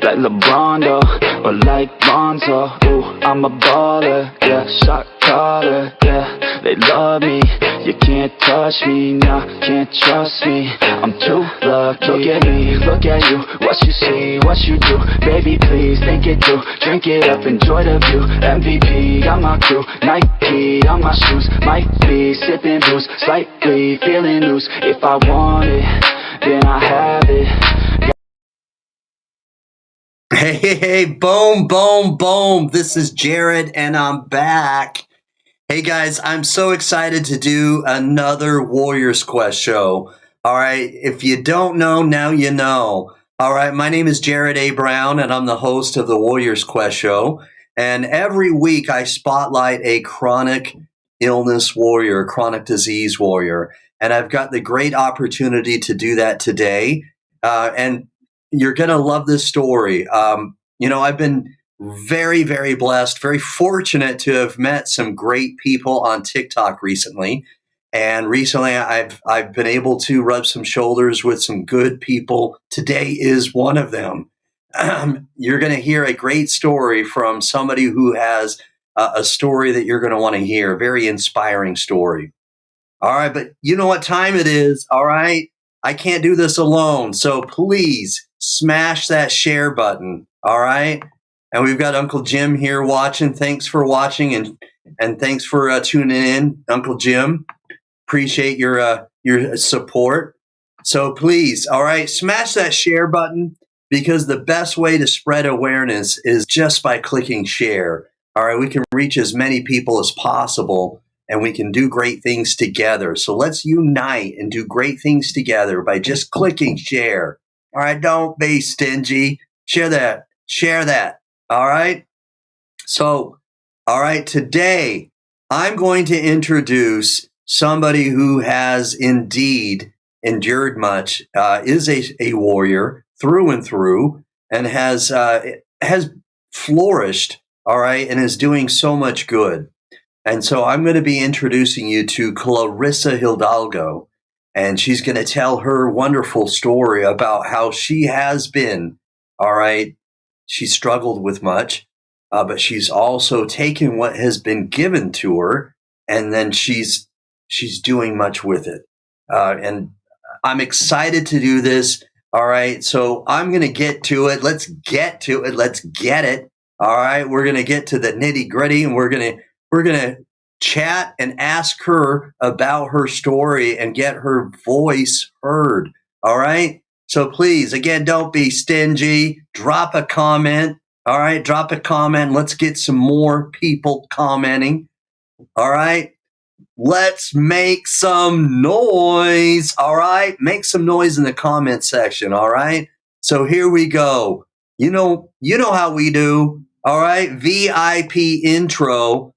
like LeBron, though, or like Lonzo. Ooh, I'm a baller, yeah, shot caller, yeah. They love me, you can't touch me, nah, can't trust me. I'm too lucky. Look at me, look at you, what you see, what you do. Baby, please think it through, drink it up, enjoy the view. MVP on my crew, Nike on my shoes. Might be sipping booze, slightly feeling loose. If I want it, then I have it. Hey, boom, boom, boom. This is Jared, and I'm back. Hey, guys, I'm so excited to do another Warriors Quest show. All right, if you don't know, now you know. All right, my name is Jared A. Brown, and I'm the host of the Warriors Quest show. And every week I spotlight a chronic illness warrior, chronic disease warrior. And I've got the great opportunity to do that today. And you're going to love this story. I've been very, very blessed, very fortunate to have met some great people on TikTok recently. And recently I've been able to rub some shoulders with some good people. Today is one of them. You're going to hear a great story from somebody who has a story that you're going to want to hear, a very inspiring story. All right, but you know what time it is, all right? I can't do this alone, so please smash that share button, all right? And we've got Uncle Jim here watching. Thanks for watching and thanks for tuning in, Uncle Jim. Appreciate your support. So please, all right, smash that share button because the best way to spread awareness is just by clicking share. All right, we can reach as many people as possible and we can do great things together. So let's unite and do great things together by just clicking share. All right, don't be stingy. Share that. Share that. All right. So, all right, today I'm going to introduce somebody who has indeed endured much, is a warrior through and through, and has flourished, all right, and is doing so much good. And so I'm going to be introducing you to Clarissa Hidalgo, and she's going to tell her wonderful story about how she has been, all right, she struggled with much, but she's also taken what has been given to her, and then she's doing much with it. And I'm excited to do this. All right, so I'm going to get to it. Let's get to it. Let's get it. All right, we're going to get to the nitty gritty, and we're going to chat and ask her about her story and get her voice heard. All right. So please, again, don't be stingy. Drop a comment. All right. Drop a comment. Let's get some more people commenting. All right. Let's make some noise. All right. Make some noise in the comment section. All right. So here we go. You know how we do. All right. VIP intro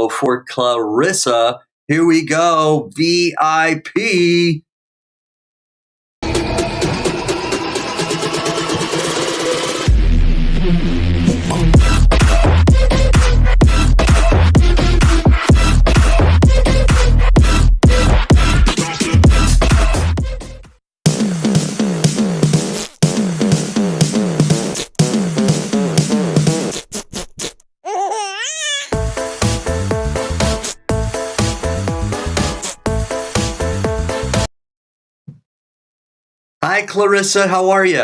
for Clarissa. Here we go. VIP. Hi, Clarissa. How are you?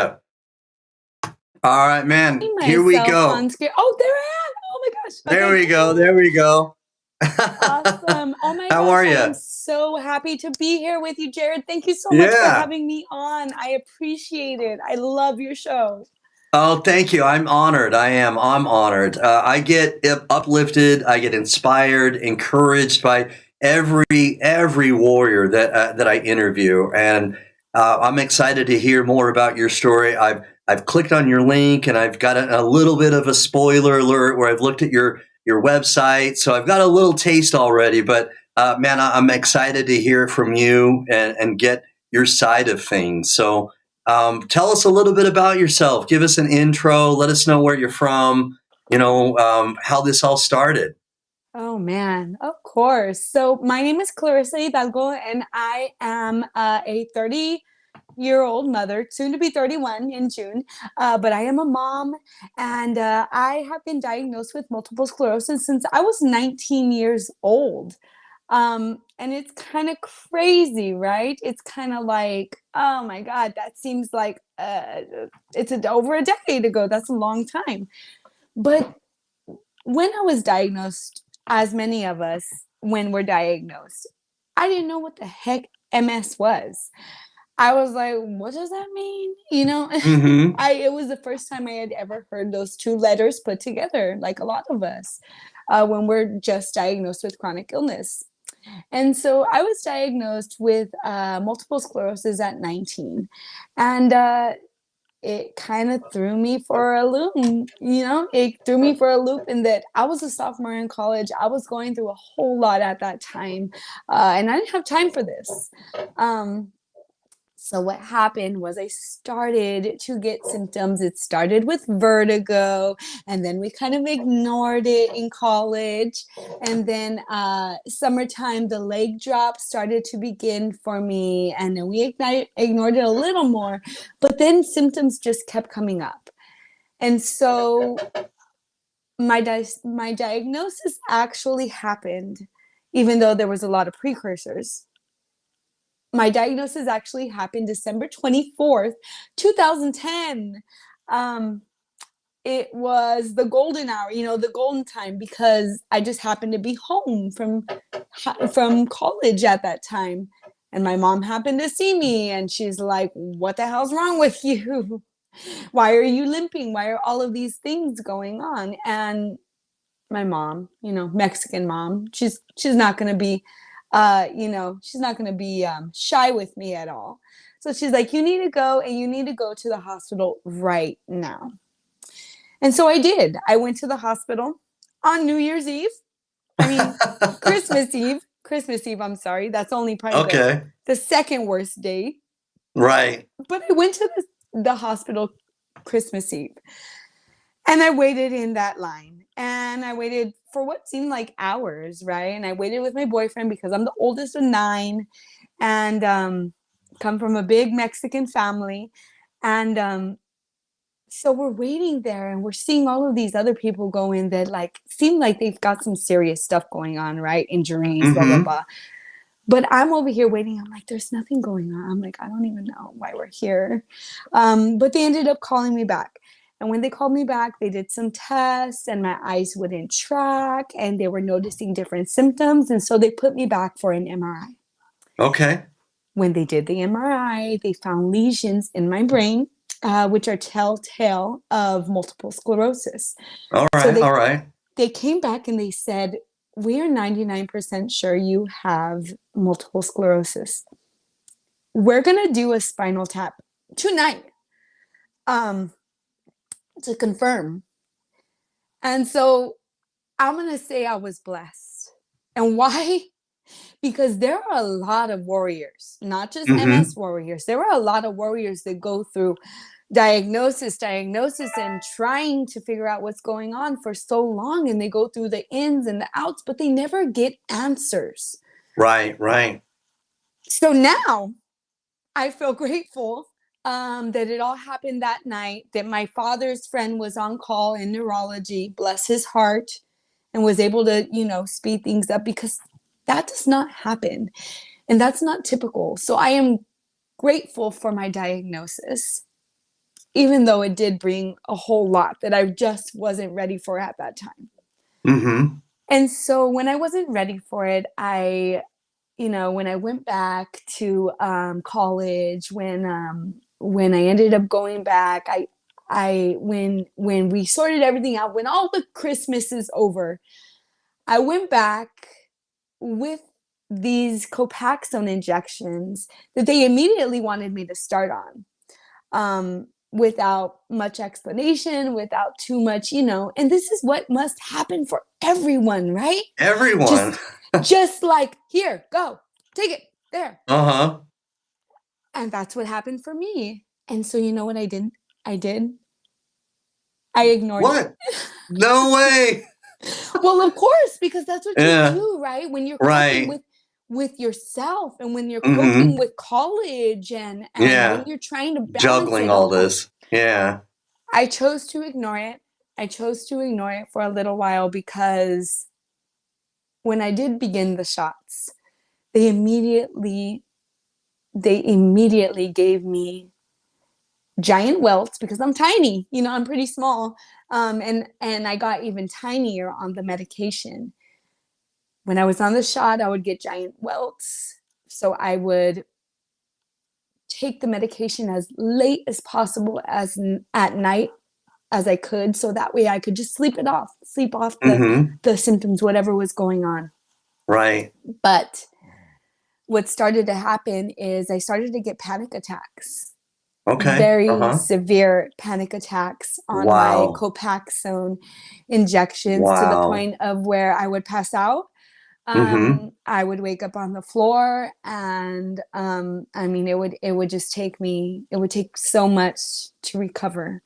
All right, man. Here we go. Oh, there I am. Oh my gosh. Okay. There we go. There we go. Awesome. Oh my gosh. How are you? I'm so happy to be here with you, Jared. Thank you so much for having me on. I appreciate it. I love your show. Oh, thank you. I'm honored. I'm honored. I get uplifted. I get inspired, encouraged by every warrior that I interview, and I'm excited to hear more about your story. I've clicked on your link, and I've got a little bit of a spoiler alert where I've looked at your website, so I've got a little taste already. But man, I'm excited to hear from you and get your side of things. So. Tell us a little bit about yourself. Give us an intro. Let us know where you're from, how this all started. Oh, man. Of course. So my name is Clarissa Hidalgo, and I am a 32-year-old mother, soon to be 31 in June. But I am a mom, and I have been diagnosed with multiple sclerosis since I was 19 years old. And it's kind of crazy, right? It's kind of like, oh my God, that seems like over a decade ago. That's a long time. But when I was diagnosed, as many of us, when we're diagnosed, I didn't know what the heck MS was. I was like, what does that mean? Mm-hmm. It was the first time I had ever heard those two letters put together, like a lot of us, when we're just diagnosed with chronic illness. And so I was diagnosed with multiple sclerosis at 19. And it kind of threw me for a loop. It threw me for a loop in that I was a sophomore in college. I was going through a whole lot at that time, and I didn't have time for this. So what happened was I started to get symptoms. It started with vertigo, and then we kind of ignored it in college. And then summertime, the leg drop started to begin for me, and then we ignored it a little more. But then symptoms just kept coming up. And so my diagnosis actually happened, even though there was a lot of precursors. My diagnosis actually happened December 24th, 2010. It was the golden hour, the golden time, because I just happened to be home from college at that time. And my mom happened to see me, and she's like, what the hell's wrong with you? Why are you limping? Why are all of these things going on? And my mom, Mexican mom, she's not going to be she's not going to be shy with me at all. So she's like, you need to go, and you need to go to the hospital right now. And so I did. I went to the hospital on New Year's Eve. I mean, Christmas Eve, I'm sorry. That's only probably the second worst day. Right. But I went to the hospital Christmas Eve. And I waited in that line. And I waited for what seemed like hours, right? And I waited with my boyfriend because I'm the oldest of 9 and come from a big Mexican family. And so we're waiting there, and we're seeing all of these other people go in that seem like they've got some serious stuff going on, right? Injuries, blah, blah, blah. But I'm over here waiting. I'm like, there's nothing going on. I'm like, I don't even know why we're here. But they ended up calling me back. And when they called me back, they did some tests, and my eyes wouldn't track, and they were noticing different symptoms. And so they put me back for an MRI. Okay. When they did the MRI, they found lesions in my brain, which are telltale of multiple sclerosis. All right. They came back and they said, we are 99% sure you have multiple sclerosis. We're going to do a spinal tap tonight. To confirm. And so I'm going to say I was blessed. And why? Because there are a lot of warriors, not just MS warriors. There are a lot of warriors that go through diagnosis, and trying to figure out what's going on for so long. And they go through the ins and the outs, but they never get answers. Right. So now I feel grateful that it all happened that night, that my father's friend was on call in neurology, bless his heart, and was able to, speed things up, because that does not happen. And that's not typical. So I am grateful for my diagnosis, even though it did bring a whole lot that I just wasn't ready for at that time. Mm-hmm. And so when I wasn't ready for it, when I went back to college, when I ended up going back, when we sorted everything out, when all the Christmas is over, I went back with these Copaxone injections that they immediately wanted me to start on, without much explanation, without too much, and this is what must happen for everyone, right? Everyone. Just like, here, go, take it, there. Uh-huh. And that's what happened for me. And so you know what I did? I ignored it. No way. Well, of course, because that's what you do, right? When you're coping with yourself and when you're Mm-hmm. coping with college and when you're trying to balance juggling it all this. Yeah. I chose to ignore it. I chose to ignore it for a little while because when I did begin the shots, they immediately gave me giant welts because I'm tiny, you know, I'm pretty small. And I got even tinier on the medication. When I was on the shot, I would get giant welts. So I would take the medication as late as possible as at night as I could, so that way I could just sleep off the symptoms, whatever was going on. Right. But what started to happen is I started to get panic attacks. Okay. Very severe panic attacks on my Copaxone injections to the point of where I would pass out. I would wake up on the floor and I mean it would just take me, it would take so much to recover.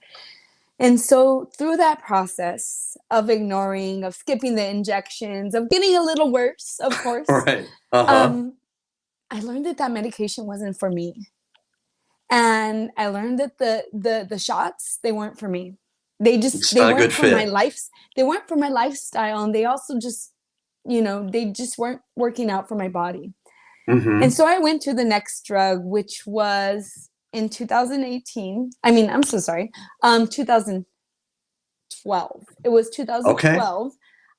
And so through that process of ignoring, of skipping the injections, of getting a little worse, of course, Right. I learned that medication wasn't for me. And I learned that the shots, they weren't for me. They weren't for my life. They weren't for my lifestyle. And they also just, you know, they just weren't working out for my body. And so I went to the next drug, which was in 2018. I mean, I'm so sorry. 2012. It was 2012. Okay.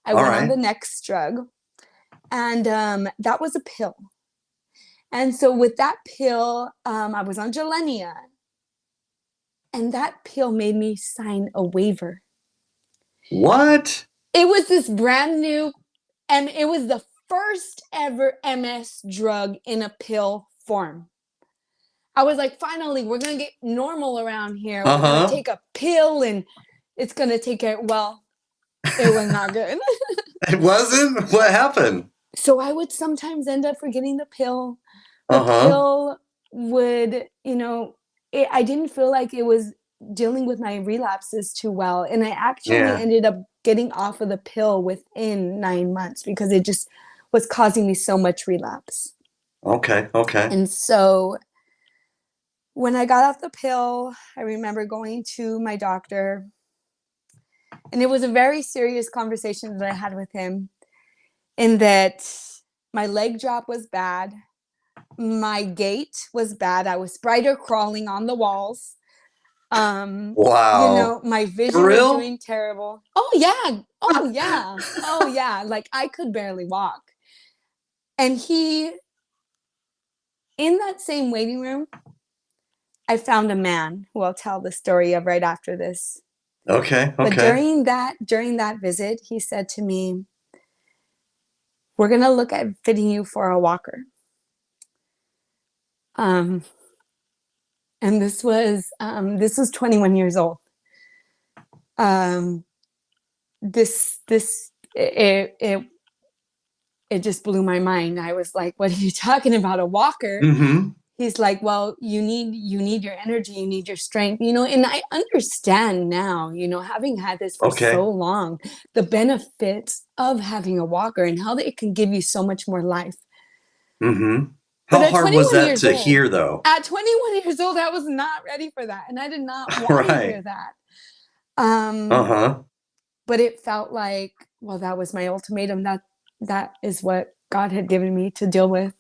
I went on the next drug. And that was a pill. And so with that pill, I was on Gilenya. And that pill made me sign a waiver. What? It was this brand new, and it was the first ever MS drug in a pill form. I was like, finally, we're going to get normal around here. We're going to take a pill and it's going to take care. Well, it was not good. It wasn't? What happened? So I would sometimes end up forgetting the pill. The pill would, you know, I didn't feel like it was dealing with my relapses too well. And I actually ended up getting off of the pill within 9 months because it just was causing me so much relapse. Okay. And so when I got off the pill, I remember going to my doctor. And it was a very serious conversation that I had with him, in that my leg drop was bad. My gait was bad. I was spider crawling on the walls. Wow. You know, my vision was doing terrible. Oh yeah. Like I could barely walk. And in that same waiting room, I found a man who I'll tell the story of right after this. Okay. But during that visit, he said to me, "We're gonna look at fitting you for a walker." And this was 21 years old. It just blew my mind. I was like, "What are you talking about? A walker?" He's like, "Well, you need your energy, you need your strength, you know." And I understand now, you know, having had this for so long, the benefits of having a walker and how it can give you so much more life. How hard was that to hear, though? At 21 years old, I was not ready for that, and I did not want to hear that. But it felt like, well, that was my ultimatum. That is what God had given me to deal with.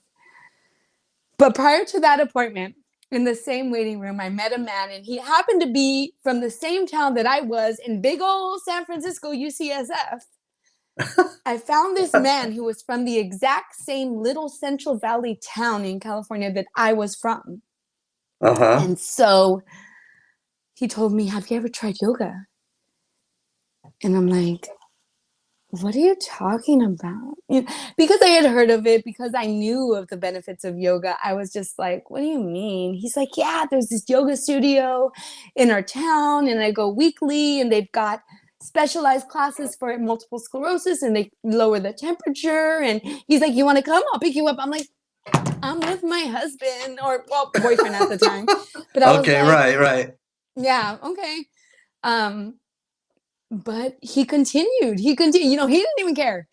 But prior to that appointment, in the same waiting room, I met a man, and he happened to be from the same town that I was in, big old San Francisco, UCSF. I found this man who was from the exact same little Central Valley town in California that I was from. And so he told me, "Have you ever tried yoga?" And I'm like, "What are you talking about?" You know, because I had heard of it, because I knew of the benefits of yoga. I was just like, "What do you mean?" He's like, "Yeah, there's this yoga studio in our town, and I go weekly, and they've got specialized classes for multiple sclerosis, and they lower the temperature." And he's like, "You want to come? I'll pick you up." I'm like, "I'm with my husband," or, well, boyfriend at the time. But I was like, right. Yeah, okay. But he continued. You know, he didn't even care.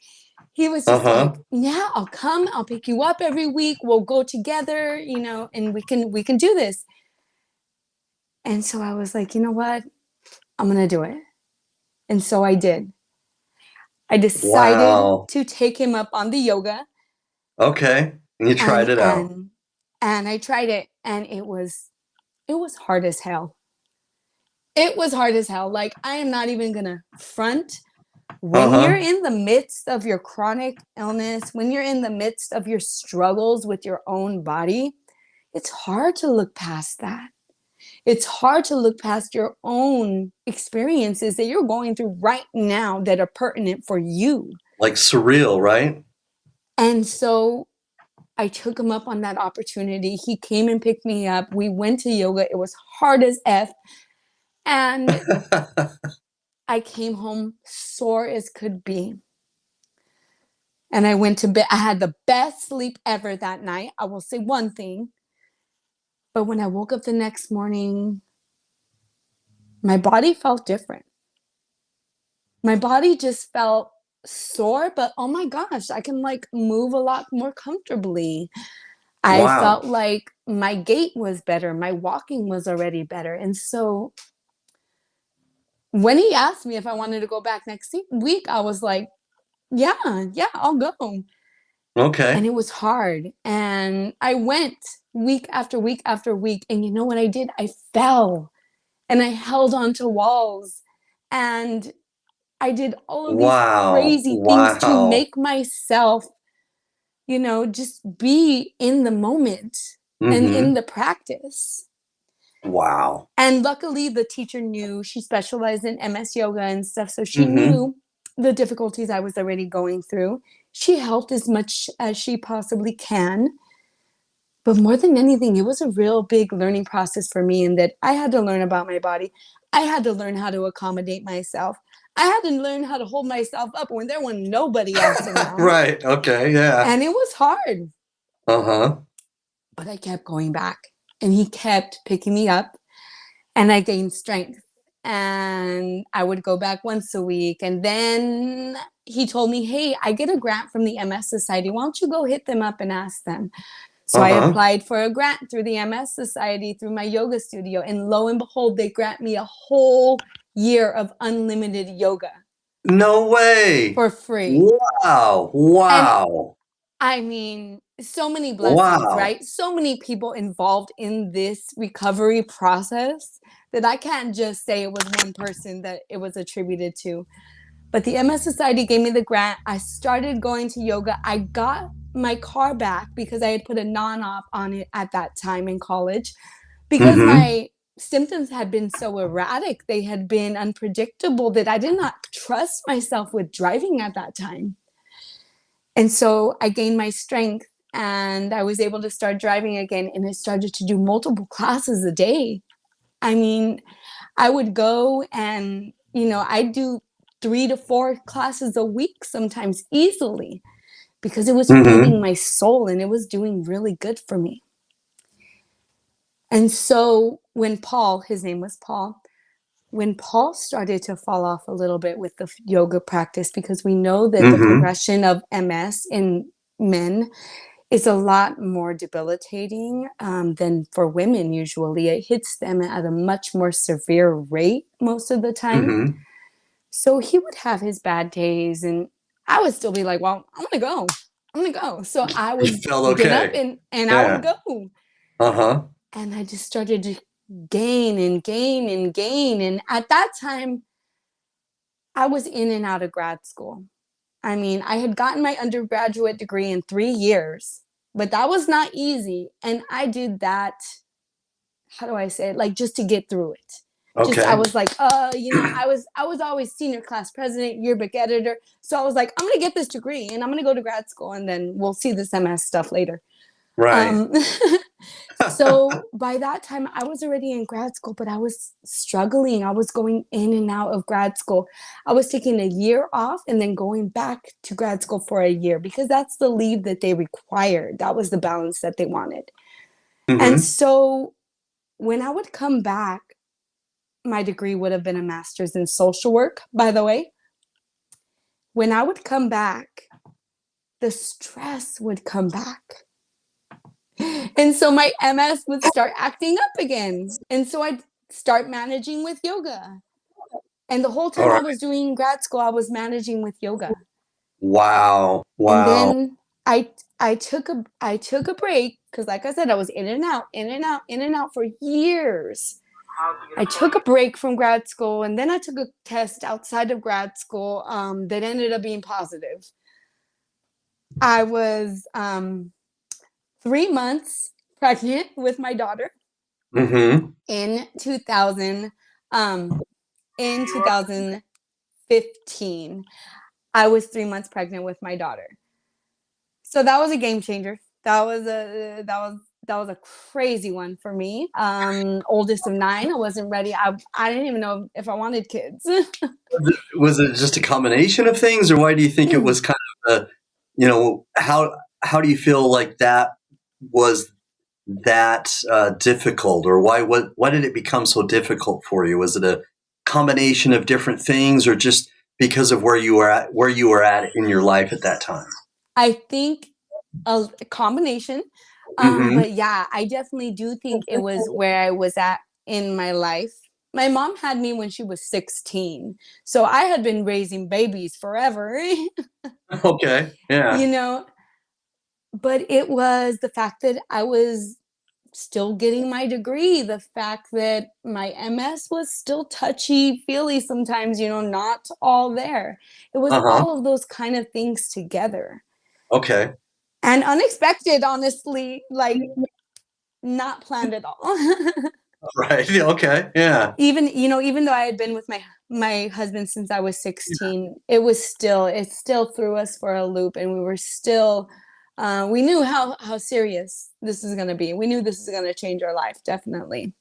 He was just Uh-huh. like, yeah, I'll come, I'll pick you up every week, we'll go together, and we can do this. And so I was like, you know what, I'm gonna do it. And so I did. I decided Wow. to take him up on the yoga, Okay. And you tried and it out. and and I tried it, and it was hard as hell. It was hard as hell. Like, I am not even gonna front. When you're Uh-huh. in the midst of your chronic illness, when you're in the midst of your struggles with your own body, it's hard to look past that. It's hard to look past your own experiences that you're going through right now that are pertinent for you. Like surreal, right? And so I took him up on that opportunity. He came and picked me up. We went to yoga. It was hard as F. And I came home sore as could be. And I went to bed. I had the best sleep ever that night. I will say one thing. But when I woke up the next morning, my body felt different. My body just felt sore, but oh my gosh, I can like move a lot more comfortably. I Wow. felt like my gait was better. My walking was already better. And so when he asked me if I wanted to go back next week, I was like, yeah, I'll go. And Okay. it was hard. And I went week after week after week. And you know what I did? I fell and I held onto walls. And I did all of these Wow. crazy things to Wow. make myself, just be in the moment and in Mm-hmm. the practice. Wow. And luckily, the teacher knew. She specialized in MS yoga and stuff. So she Mm-hmm. knew the difficulties I was already going through. She helped as much as she possibly can. But more than anything, it was a real big learning process for me, in that I had to learn about my body. I had to learn how to accommodate myself. I had to learn how to hold myself up when there was nobody else around. Right. Okay. Yeah. And it was hard, Uh-huh. but I kept going back. And he kept picking me up, and I gained strength. And I would go back once a week. And then he told me, hey, I get a grant from the MS Society. Why don't you go hit them up and ask them? So I Uh-huh. applied for a grant through the MS Society, through my yoga studio. And lo and behold, they grant me a whole year of unlimited yoga No way. for free. Wow. And Wow. I mean, so many blessings, Wow. right? So many people involved in this recovery process that I can't just say it was one person that it was attributed to. But the MS Society gave me the grant. I started going to yoga. I got my car back because I had put a non-op on it at that time in college, because Mm-hmm. my symptoms had been so erratic. They had been unpredictable that I did not trust myself with driving at that time. And so I gained my strength, and I was able to start driving again, and I started to do multiple classes a day. I mean, I would go and, I'd do 3 to 4 classes a week sometimes easily, because it was feeding Mm-hmm. my soul and it was doing really good for me. And so when Paul, his name was Paul, when Paul started to fall off a little bit with the yoga practice, because we know that the Mm-hmm. progression of MS in men is a lot more debilitating than for women. Usually it hits them at a much more severe rate most of the time. Mm-hmm. So he would have his bad days, and I would still be like, well, I'm gonna go. I'm gonna go. So I You would felt get up okay. and I would Yeah. go. Uh-huh. And I just started to gain and gain and gain. And at that time, I was in and out of grad school. I mean, I had gotten my undergraduate degree in 3 years, but that was not easy. And I did that, how do I say it? Like, just to get through it. Just, I Okay. was like, I was always senior class president, yearbook editor. So I was like, I'm gonna get this degree and I'm gonna go to grad school, and then we'll see this MS stuff later. Right. Um, so by that time, I was already in grad school, but I was struggling. I was going in and out of grad school. I was taking a year off and then going back to grad school for a year, because that's the leave that they required. That was the balance that they wanted. And Mm-hmm. so when I would come back, my degree would have been a master's in social work, by the way. When I would come back, the stress would come back. And so my MS would start acting up again. And so I'd start managing with yoga. And the whole All time I right. was doing grad school, I was managing with yoga. Wow. And Wow. then I took a break because, like I said, I was in and out, in and out, in and out for years. I took a break from grad school, and then I took a test outside of grad school that ended up being positive. I was 3 months pregnant with my daughter Mm-hmm. in 2000 in 2015. I was 3 months pregnant with my daughter. So that was a game changer. That was a crazy one for me. Oldest of 9. I wasn't ready. I didn't even know if I wanted kids. Was it just a combination of things, or why do you think it was kind of how do you feel like that was that difficult, or why did it become so difficult for you? Was it a combination of different things, or just because of where you were at in your life at that time? I think a combination. Mm-hmm. But yeah, I definitely do think it was where I was at in my life. My mom had me when she was 16. So I had been raising babies forever, Okay. Yeah. you know, but it was the fact that I was still getting my degree, the fact that my MS was still touchy feely sometimes, not all there. It was Uh-huh. all of those kind of things together. Okay. And unexpected, honestly, like not planned at all. Right. Okay. Yeah. Even though I had been with my husband since I was 16, it still threw us for a loop, and we were still we knew how serious this is going to be. We knew this is going to change our life, definitely.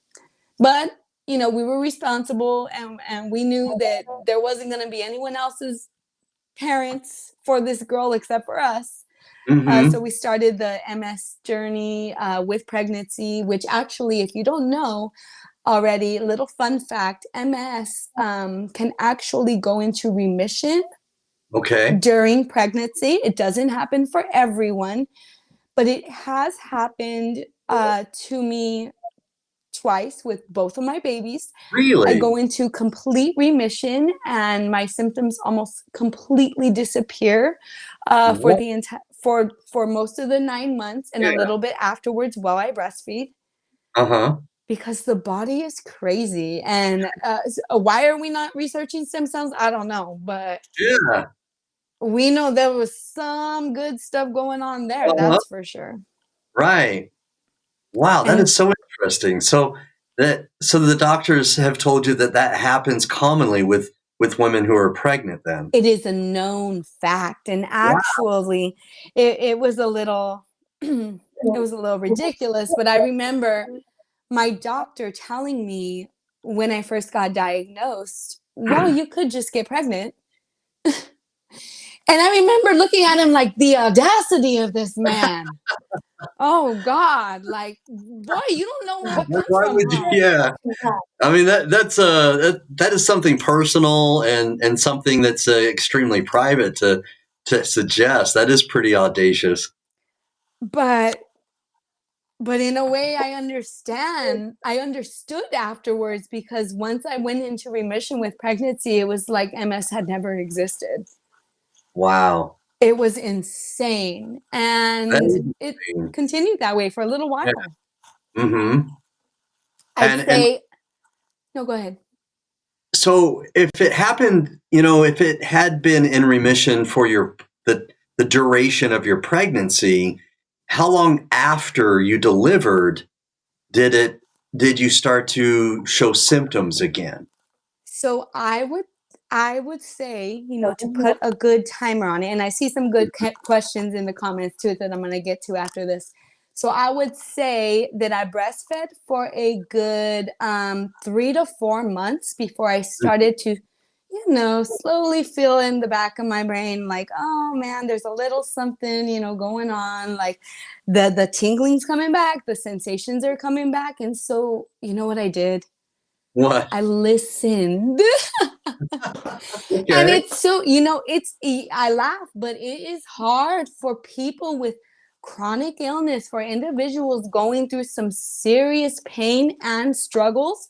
But we were responsible, and we knew that there wasn't going to be anyone else's parents for this girl except for us. So Mm-hmm. we started the MS journey with pregnancy, which actually, if you don't know already, little fun fact, MS can actually go into remission Okay. during pregnancy. It doesn't happen for everyone, but it has happened to me twice with both of my babies. I Really? go into complete remission, and my symptoms almost completely disappear for What? the entire for most of the 9 months, and a Yeah. little bit afterwards while I breastfeed, Uh-huh. because the body is crazy. And why are we not researching stem cells? I don't know, but Yeah. we know there was some good stuff going on there. Uh-huh. That's for sure. Right. Wow, that And is so interesting. So the doctors have told you that that happens commonly with women who are pregnant then. it is a known fact. And Wow. actually, it was a little it was a little ridiculous. But I remember my doctor telling me when I first got diagnosed, well, you could just get pregnant. And I remember looking at him like, the audacity of this man. Oh God, like, boy, you don't know where I come Why from, would you? huh? Yeah. I mean that is something personal and something that's extremely private to suggest. That is pretty audacious. But in a way, I understood afterwards, because once I went into remission with pregnancy, it was like MS had never existed. Wow. It was insane. That And is it insane. continued that way for a little Yeah. while. Mm-hmm. I'd And say, no, go ahead. so if it happened, if it had been in remission for the duration of your pregnancy, how long after you delivered did it did you start to show symptoms again? So I would say, to put a good timer on it, and I see some good questions in the comments too that I'm going to get to after this. So I would say that I breastfed for a good 3 to 4 months before I started to, slowly feel in the back of my brain like, oh man, there's a little something, going on. Like the tingling's coming back, the sensations are coming back. And so, you know what I did? What? I listened. And Okay. it's so, I laugh, but it is hard for people with chronic illness, for individuals going through some serious pain and struggles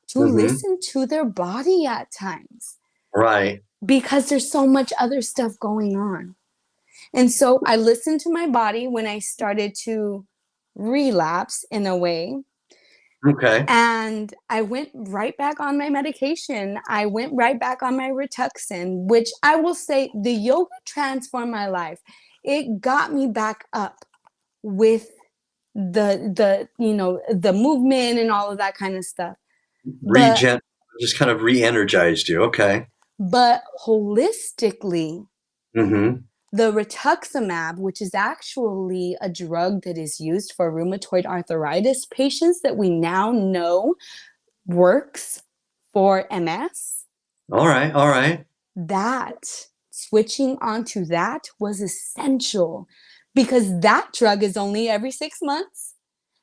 to Hmm. listen to their body at times Right. because there's so much other stuff going on. And so I listened to my body when I started to relapse in a way. Okay. And I went right back on my medication. I went right back on my Rituxan, which I will say the yoga transformed my life. It got me back up with the movement and all of that kind of stuff. But Regen, just kind of re-energized you. Okay. but holistically, Hmm. the rituximab, which is actually a drug that is used for rheumatoid arthritis patients that we now know works for MS, All right. All right. that switching onto that was essential because that drug is only every 6 months.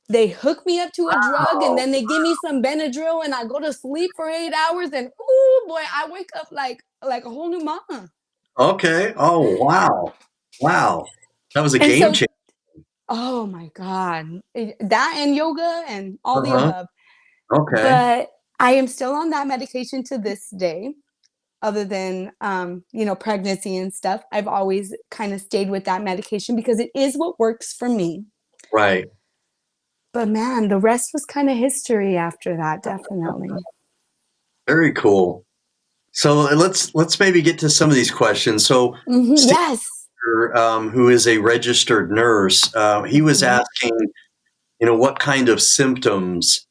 They hook me up to a drug and Oh, then they give me some Benadryl and I go to sleep for 8 hours and oh boy, I wake up like a whole new mama. okay. Oh, wow. Wow. That was a And game so, changer. oh my God, that and yoga and all the Uh-huh. above. Okay. But I am still on that medication to this day. Other than pregnancy and stuff, I've always kind of stayed with that medication because it is what works for me. Right. But man, the rest was kind of history after that, definitely. Very cool. So let's maybe get to some of these questions. So Hmm. Steve, Yes. who is a registered nurse, he was Hmm. asking, what kind of symptoms,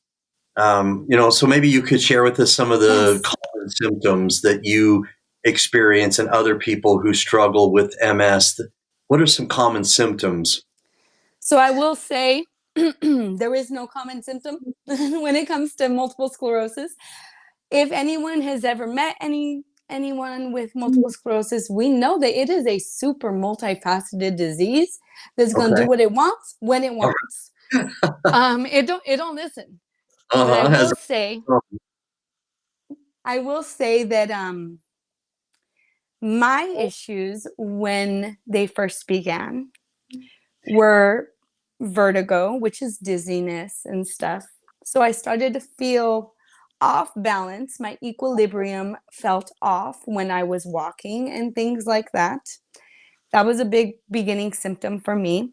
so maybe you could share with us some of the Yes. common symptoms that you experience and other people who struggle with MS. What are some common symptoms? So I will say there is no common symptom when it comes to multiple sclerosis. If anyone has ever met anyone with multiple sclerosis, we know that it is a super multifaceted disease that's going to Okay. do what it wants when it Okay. wants. It don't listen. But Uh-huh. Has I will say that my issues when they first began were vertigo, which is dizziness and stuff. So I started to feel off balance. My equilibrium felt off when I was walking and things like that. That was a big beginning symptom for me.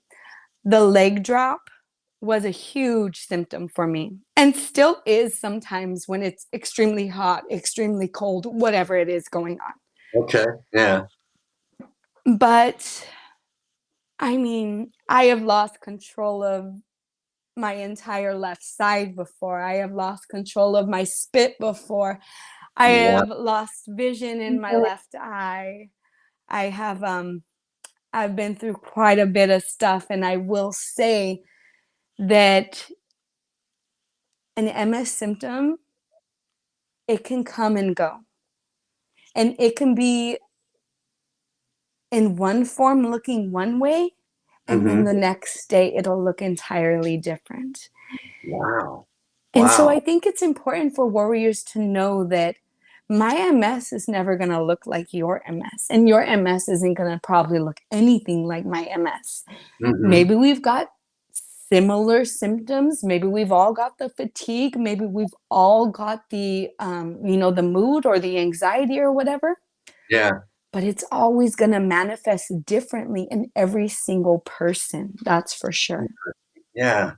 The leg drop was a huge symptom for me and still is sometimes when it's extremely hot, extremely cold, whatever it is going on. okay. Yeah. But I mean, I have lost control of my entire left side before. I have lost control of my spit before. I Wow. have lost vision in my left eye. I have I've been through quite a bit of stuff, and I will say that an MS symptom, it can come and go. And it can be in one form looking one way, and then Hmm. the next day it'll look entirely different. Wow. And so I Wow. think it's important for warriors to know that my MS is never going to look like your MS, and your MS isn't going to probably look anything like my MS. Hmm. Maybe we've got similar symptoms. Maybe we've all got the fatigue. Maybe we've all got the mood or the anxiety or whatever. Yeah. But it's always going to manifest differently in every single person. That's for sure. Yeah.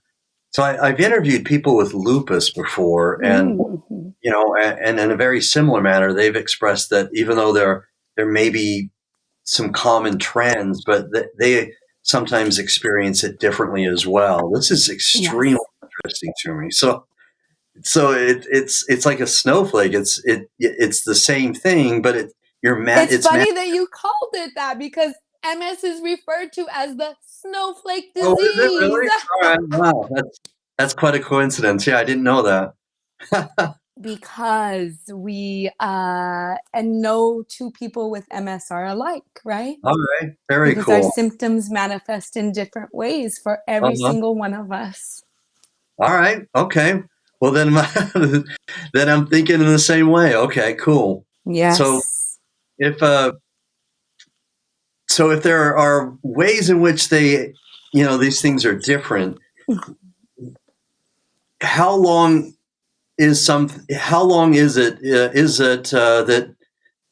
So I've interviewed people with lupus before, and Mm-hmm. and in a very similar manner, they've expressed that even though there may be some common trends, but they sometimes experience it differently as well. This is extremely Yes. interesting to me. So it's like a snowflake. It's the same thing, but It's it's funny that you called it that because MS is referred to as the snowflake Oh, is it disease. really? All right. Wow. That's quite a coincidence. Yeah, I didn't know that. Because and no two people with MS are alike, right? All right. Very Because our cool. symptoms manifest in different ways for every Uh-huh. single one of us. All right. Okay. Well, then then I'm thinking in the same way. Okay, cool. So Yes. if if there are ways in which these things are different, how long how long is it that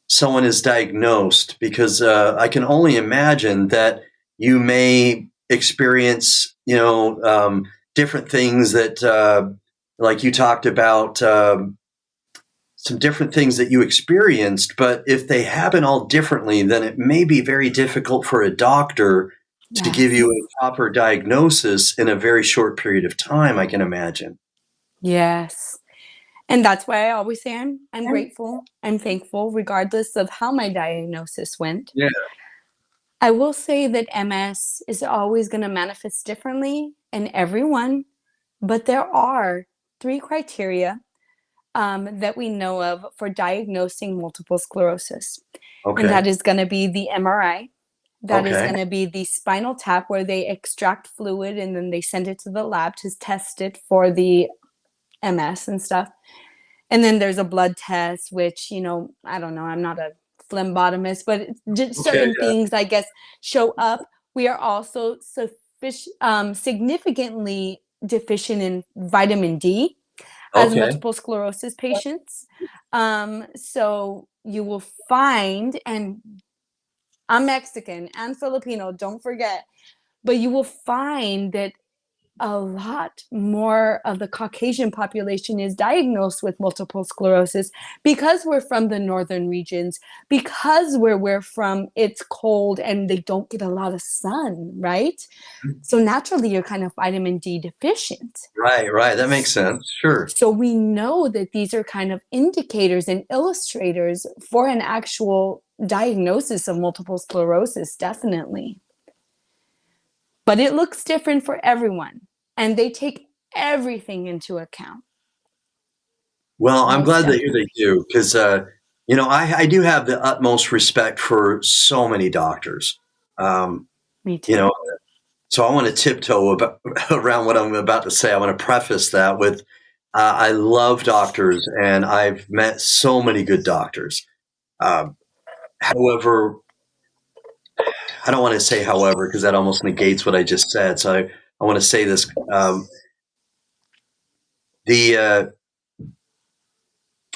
someone is diagnosed? Because I can only imagine that you may experience, different things that, like you talked about, some different things that you experienced. But if they happen all differently, then it may be very difficult for a doctor to give Yes. you a proper diagnosis in a very short period of time, I can imagine. Yes. And that's why I always say I'm grateful, I'm thankful, regardless of how my diagnosis went. Yeah. I will say that MS is always going to manifest differently in everyone, but there are three criteria that we know of for diagnosing multiple sclerosis. And Okay. that is going to be the MRI. That is Okay. going to be the spinal tap, where they extract fluid and then they send it to the lab to test it for the MS and stuff. And then there's a blood test, which, I don't know, I'm not a phlebotomist, but just Okay. certain Yeah. things, I guess, show up. We are also significantly deficient in vitamin D as Okay. multiple sclerosis patients. So you will find, and I'm Mexican and Filipino, don't forget, but you will find that a lot more of the Caucasian population is diagnosed with multiple sclerosis because we're from the northern regions, because where we're from, it's cold and they don't get a lot of sun, right? So naturally, you're kind of vitamin D deficient. Right. Right. That makes sense. Sure. So we know that these are kind of indicators and illustrators for an actual diagnosis of multiple sclerosis, definitely. But it looks different for everyone, and they take everything into account. Well, I'm Most glad to hear they definitely. do because, I do have the utmost respect for so many doctors. Um, Me you too. know, so I want to tiptoe around what I'm about to say. I want to preface that with I love doctors and I've met so many good doctors. However, I don't want to say however because that almost negates what I just said. So I want to say this. The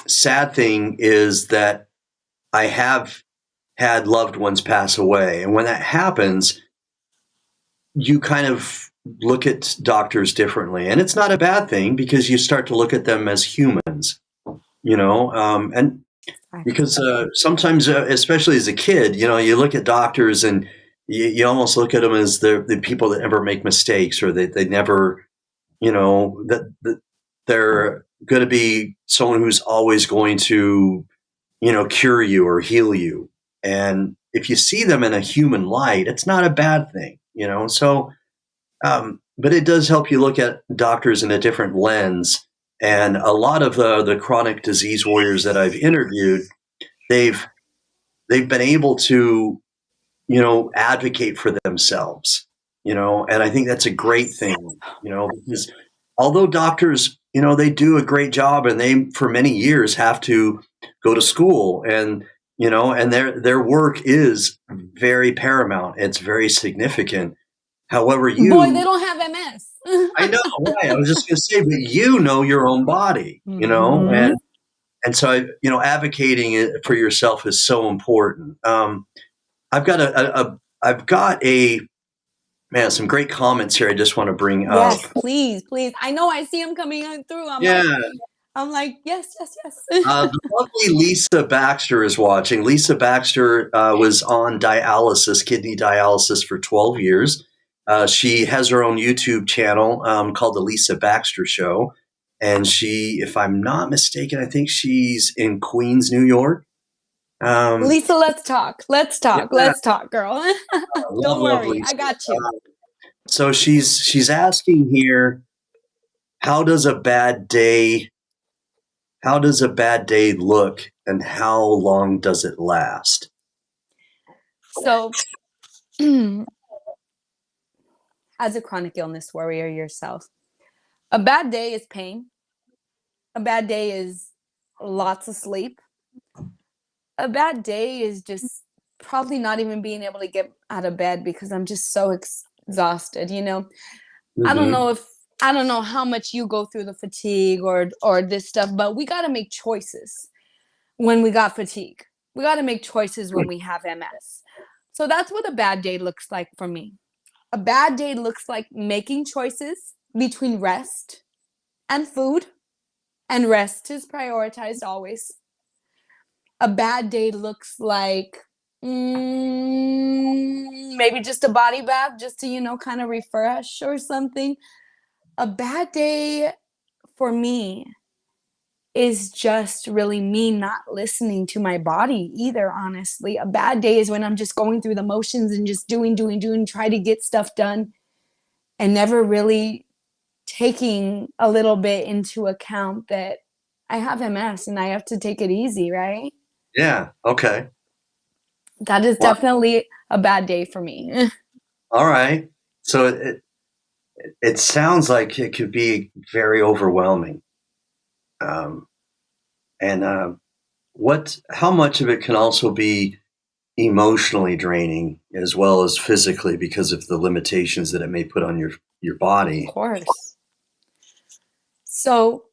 sad thing is that I have had loved ones pass away. And when that happens, you kind of look at doctors differently. And it's not a bad thing because you start to look at them as humans, and Exactly. because sometimes, especially as a kid, you look at doctors and you almost look at them as the people that never make mistakes or they never, that they're going to be someone who's always going to, cure you or heal you. And if you see them in a human light, it's not a bad thing, So, but it does help you look at doctors in a different lens. And a lot of the chronic disease warriors that I've interviewed, they've they've been able to, advocate for themselves, and I think that's a great thing, because although doctors, they do a great job and they, for many years, have to go to school and, and their work is very paramount. It's very significant. However, Boy, they don't have MS. I know, right? I was just going to say, but you know your own body, Hmm. and so, advocating it for yourself is so important. I've got a man, some great comments here. I just want to bring up. Yes, please, please. I know I see them coming on through. Yeah, I'm like, yes, yes, yes. the lovely Lisa Baxter is watching. Lisa Baxter was on dialysis, kidney dialysis, for 12 years. She has her own YouTube channel called The Lisa Baxter Show. And she, if I'm not mistaken, I think she's in Queens, New York. Lisa, let's talk. Let's Yeah, talk. Let's talk, girl. love, Don't love worry, I Lisa. got you. So she's asking here, how does a bad day how does a bad day look and how long does it last? So, as a chronic illness warrior yourself, a bad day is pain. A bad day is lots of sleep. a bad day is just probably not even being able to get out of bed because I'm just so exhausted, you know. I don't Mm-hmm. know if I don't know how much you go through the fatigue or this stuff, but we got to make choices when we got fatigue. We got to make choices when we have MS. So that's what a bad day looks like for me. A bad day looks like making choices between rest and food, and rest is prioritized always. A bad day looks like maybe just a body bath just to, kind of refresh or something. A bad day for me is just really me not listening to my body either, honestly. A bad day is when I'm just going through the motions and just doing, try to get stuff done and never really taking a little bit into account that I have MS and I have to take it easy, right? Yeah. Okay. That is Well, definitely a bad day for me. all right. So it sounds like it could be very overwhelming. Um, and how much of it can also be emotionally draining as well as physically because of the limitations that it may put on your Of body. course. So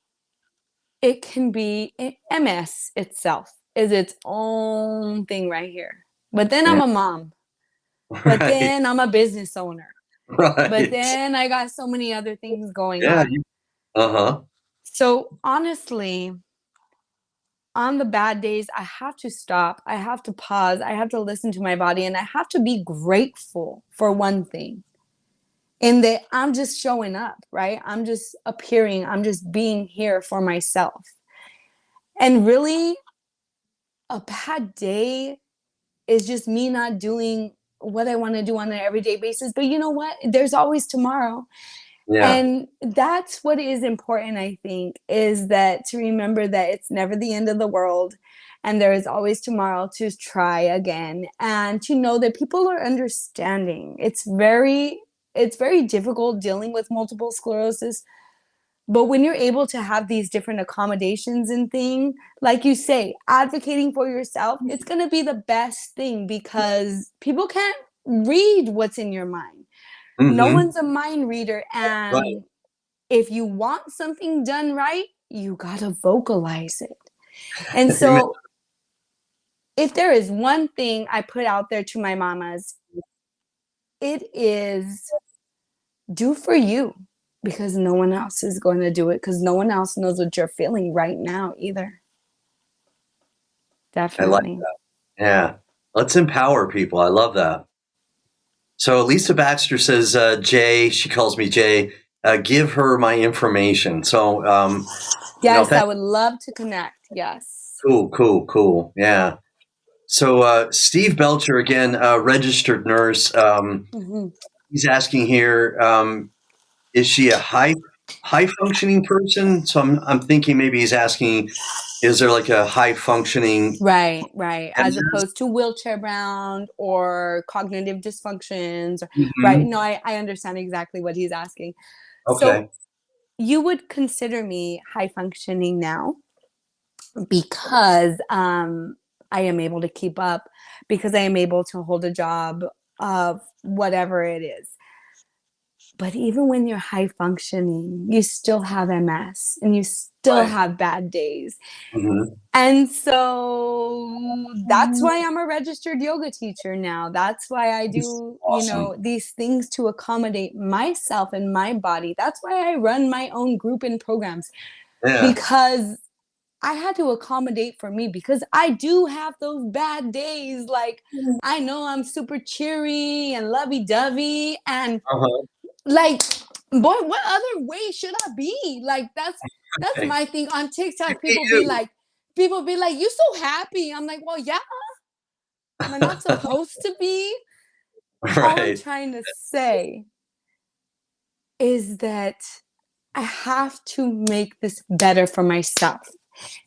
it can be MS itself is its own thing right here. But then Yeah. I'm a mom. But Right. then I'm a business owner. But Right. then I got so many other things going Yeah. on. Uh-huh. So honestly, on the bad days, I have to stop. I have to pause. I have to listen to my body. And I have to be grateful for one thing in that I'm just showing up, right? I'm just appearing. I'm just being here for myself. And really, a bad day is just me not doing what I want to do on an everyday basis. But you know what? There's always tomorrow. Yeah. And that's what is important, I think, is that to remember that it's never the end of the world and there is always tomorrow to try again and to know that people are understanding. It's very difficult dealing with multiple sclerosis, but when you're able to have these different accommodations and thing, like you say, advocating for yourself, it's going to be the best thing because people can't read what's in your mind. No Mm-hmm. one's a mind reader. Right. And if you want something done right, you got to vocalize it. And Amen. so, if there is one thing I put out there to my mamas, it is do for you because no one else is going to do it because no one else knows what you're feeling right now either. I like Definitely. that. Yeah. Let's empower people. I love that. So Lisa Baxter says, Jay, she calls me Jay, give her my information. So, Yes, I thank would love to connect. Yes. cool. Yeah. So Steve Belcher, again, registered nurse. Mhm. He's asking here, is she a high functioning person? So I'm thinking maybe he's asking, is there like a high functioning Right. As MS? opposed to wheelchair bound or cognitive dysfunctions. Right. Mhm. No, I understand exactly what he's asking. So Okay. you would consider me high functioning now because I am able to keep up, because I am able to hold a job of whatever it is. But even when you're high functioning, you still have MS and you still Right. have bad days. Mhm. And so that's why I'm a registered yoga teacher now. That's why I This is do, awesome. these things to accommodate myself and my body. That's why I run my own group and programs Yeah. because I had to accommodate for me because I do have those bad days. Like, I know I'm super cheery and lovey dovey and Uh-huh. like, boy, what other way should I be? Like, that's Okay. my thing on You TikTok. be you. People be like, you so happy. I'm like, well, yeah, am I not supposed to be? All I'm Right. trying to say is that I have to make this better for myself.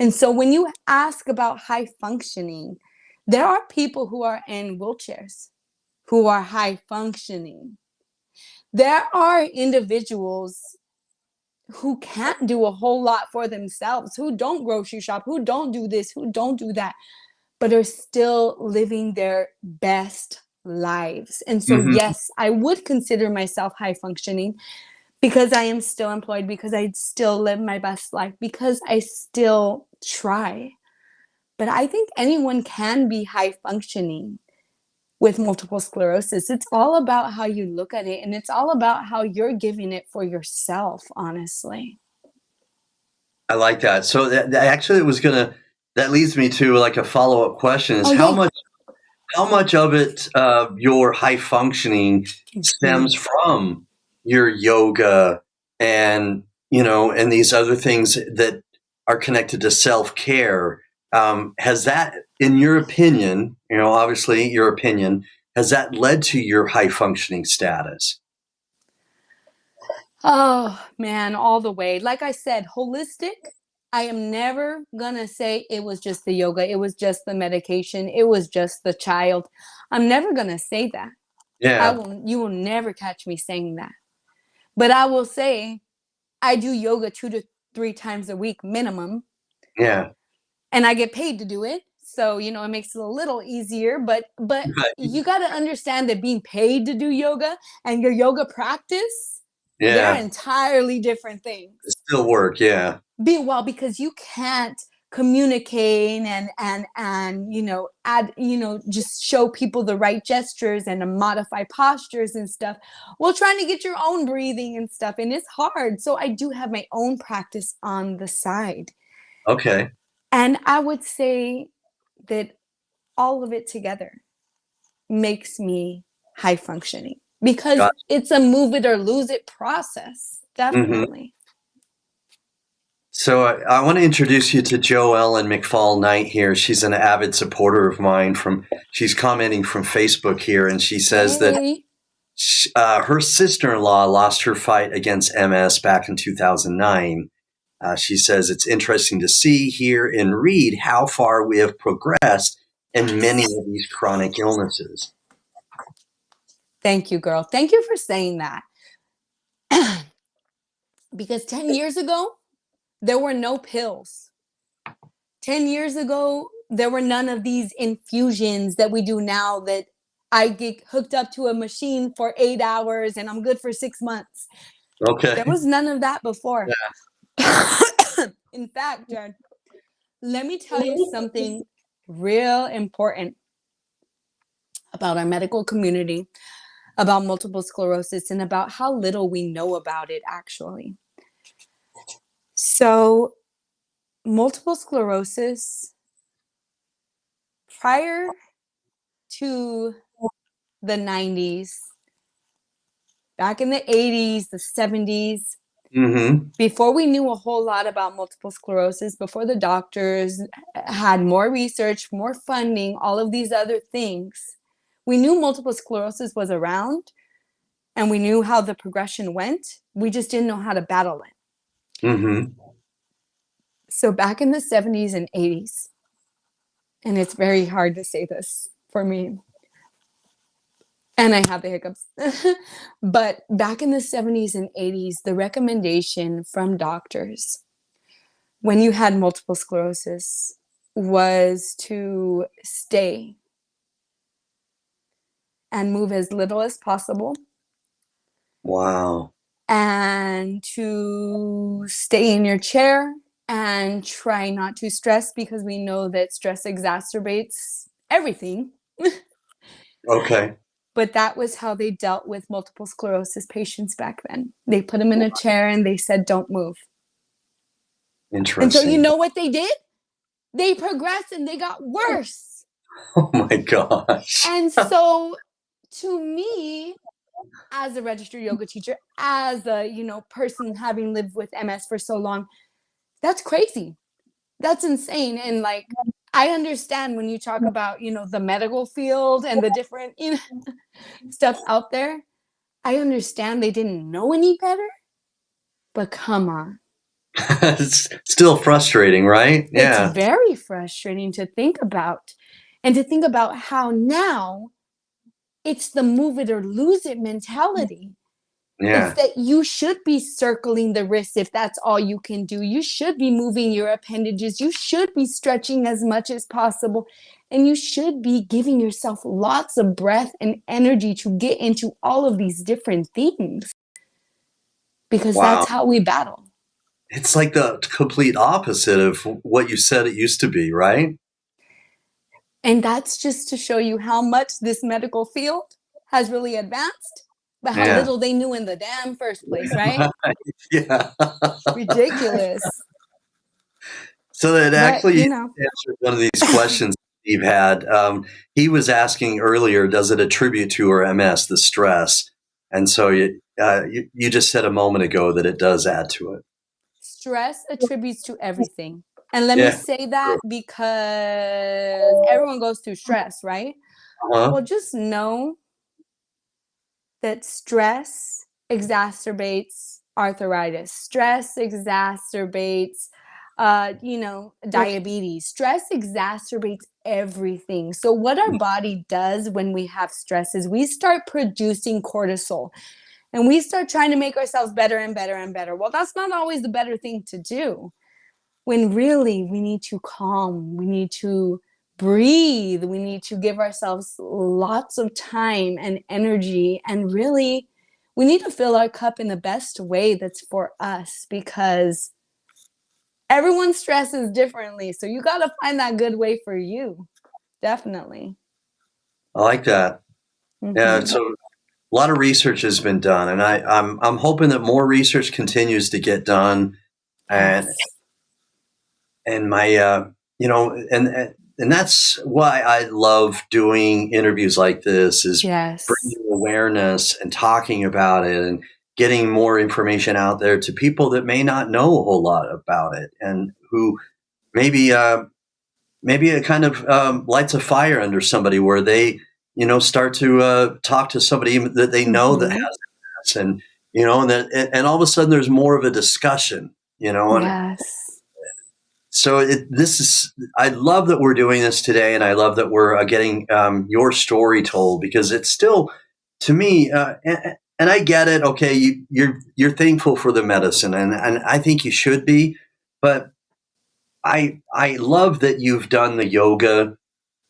And so when you ask about high functioning, there are people who are in wheelchairs who are high functioning. There are individuals who can't do a whole lot for themselves, who don't grocery shop, who don't do this, who don't do that. but are still living their best lives. And so, Mhm. yes, I would consider myself high functioning because I am still employed, because I still live my best life, because I still try. But I think anyone can be high functioning with multiple sclerosis. It's all about how you look at it, and it's all about how you're giving it for yourself, honestly. I like that. So that actually that leads me to like a follow-up question is Oh, yeah. how much of it, your high functioning Mhm. stems from your yoga and, and these other things that are connected to self-care? Has that, in your opinion, obviously your opinion, has that led to your high functioning status? Oh, man, all the way. Like I said, holistic. I am never gonna say it was just the yoga, it was just the medication, it was just the child. I'm never gonna say that. Yeah, You will never catch me saying that. But I will say I do yoga 2 to 3 times a week minimum, yeah. and I get paid to do it. So, it makes it a little easier, but Right. you got to understand that being paid to do yoga and your yoga practice, they're Yeah, entirely different it things. still work. Yeah. Because you can't communicate and add, just show people the right gestures and modify postures and stuff while trying to get your own breathing and stuff, and it's hard. So I do have my own practice on the side, Okay. and I would say that all of it together makes me high functioning because Got it's a move it or lose it process, Mhm. definitely. So I want to introduce you to Joellen McFall Knight here. She's an avid supporter of mine. She's commenting from Facebook here, and she says that Hey. her sister-in-law lost her fight against MS back in 2009. She says it's interesting to see, hear, and read how far we have progressed in many of these chronic illnesses. Thank you, girl. Thank you for saying that. Because 10 years ago, there were no pills. 10 years ago, there were none of these infusions that we do now that I get hooked up to a machine for 8 hours and I'm good for 6 months. There Okay. was none of that before. In fact, Jared, let me tell you something real important about our medical community, about multiple sclerosis, and about how little we know about it actually. So, multiple sclerosis, prior to the 90s, back in the 80s, the 70s, Mm-hmm. before we knew a whole lot about multiple sclerosis, before the doctors had more research, more funding, all of these other things, we knew multiple sclerosis was around and we knew how the progression went. We just didn't know how to battle it. Mm-hmm. So back in the 70s and 80s, and it's very hard to say this for me, and I have the hiccups. But back in the 70s and 80s, the recommendation from doctors when you had multiple sclerosis was to stay and move as little as possible Wow. and to stay in your chair and try not to stress because we know that stress exacerbates everything. Okay. But that was how they dealt with multiple sclerosis patients back then. They put them in a chair and they said, don't move. And so you Interesting. know what they did? They progressed and they got worse. Oh my gosh. And so to me, as a registered yoga teacher, as a, person having lived with MS for so long, that's crazy. That's insane. And like, I understand when you talk about, the medical field and the different, stuff out there. I understand they didn't know any better, but come on. It's still frustrating, right? It's Yeah. very frustrating to think about, and to think about how now it's the move it or lose it mentality. It's Yeah. that you should be circling the wrists if that's all you can do. You should be moving your appendages. You should be stretching as much as possible. And you should be giving yourself lots of breath and energy to get into all of these different things. Because Wow. that's how we battle. It's like the complete opposite of what you said it used to be, right? And that's just to show you how much this medical field has really advanced, but how Yeah. little they knew in the damn first place, right? Yeah. Ridiculous. So that But, actually you know, answered one of these questions Steve had. He was asking earlier, does it attribute to our MS, the stress? And so you just said a moment ago that it does add to it. stress attributes to everything. And let me Yeah. say that because everyone goes through stress, right? Uh-huh. Well, just know that stress exacerbates arthritis. Stress exacerbates, diabetes. Stress exacerbates everything. So, what our body does when we have stress is we start producing cortisol and we start trying to make ourselves better and better and better. Well, that's not always the better thing to do when really we need to calm, we need to breathe, we need to give ourselves lots of time and energy, and really we need to fill our cup in the best way that's for us, because everyone stresses differently, so you got to find that good way for you. Definitely. I like that. Yeah. Mm-hmm. So a lot of research has been done, and I'm hoping that more research continues to get done. And Yes. my and that's why I love doing interviews like this, is Yes. bringing awareness and talking about it and getting more information out there to people that may not know a whole lot about it, and who maybe maybe it kind of lights a fire under somebody, where they start to talk to somebody that they know that Mm-hmm. has this, and and all of a sudden there's more of a discussion, and Yes. so this is, I love that we're doing this today, and I love that we're getting your story told, because it's still, to me, and I get it. Okay, you're thankful for the medicine, and I think you should be, but I love that you've done the yoga.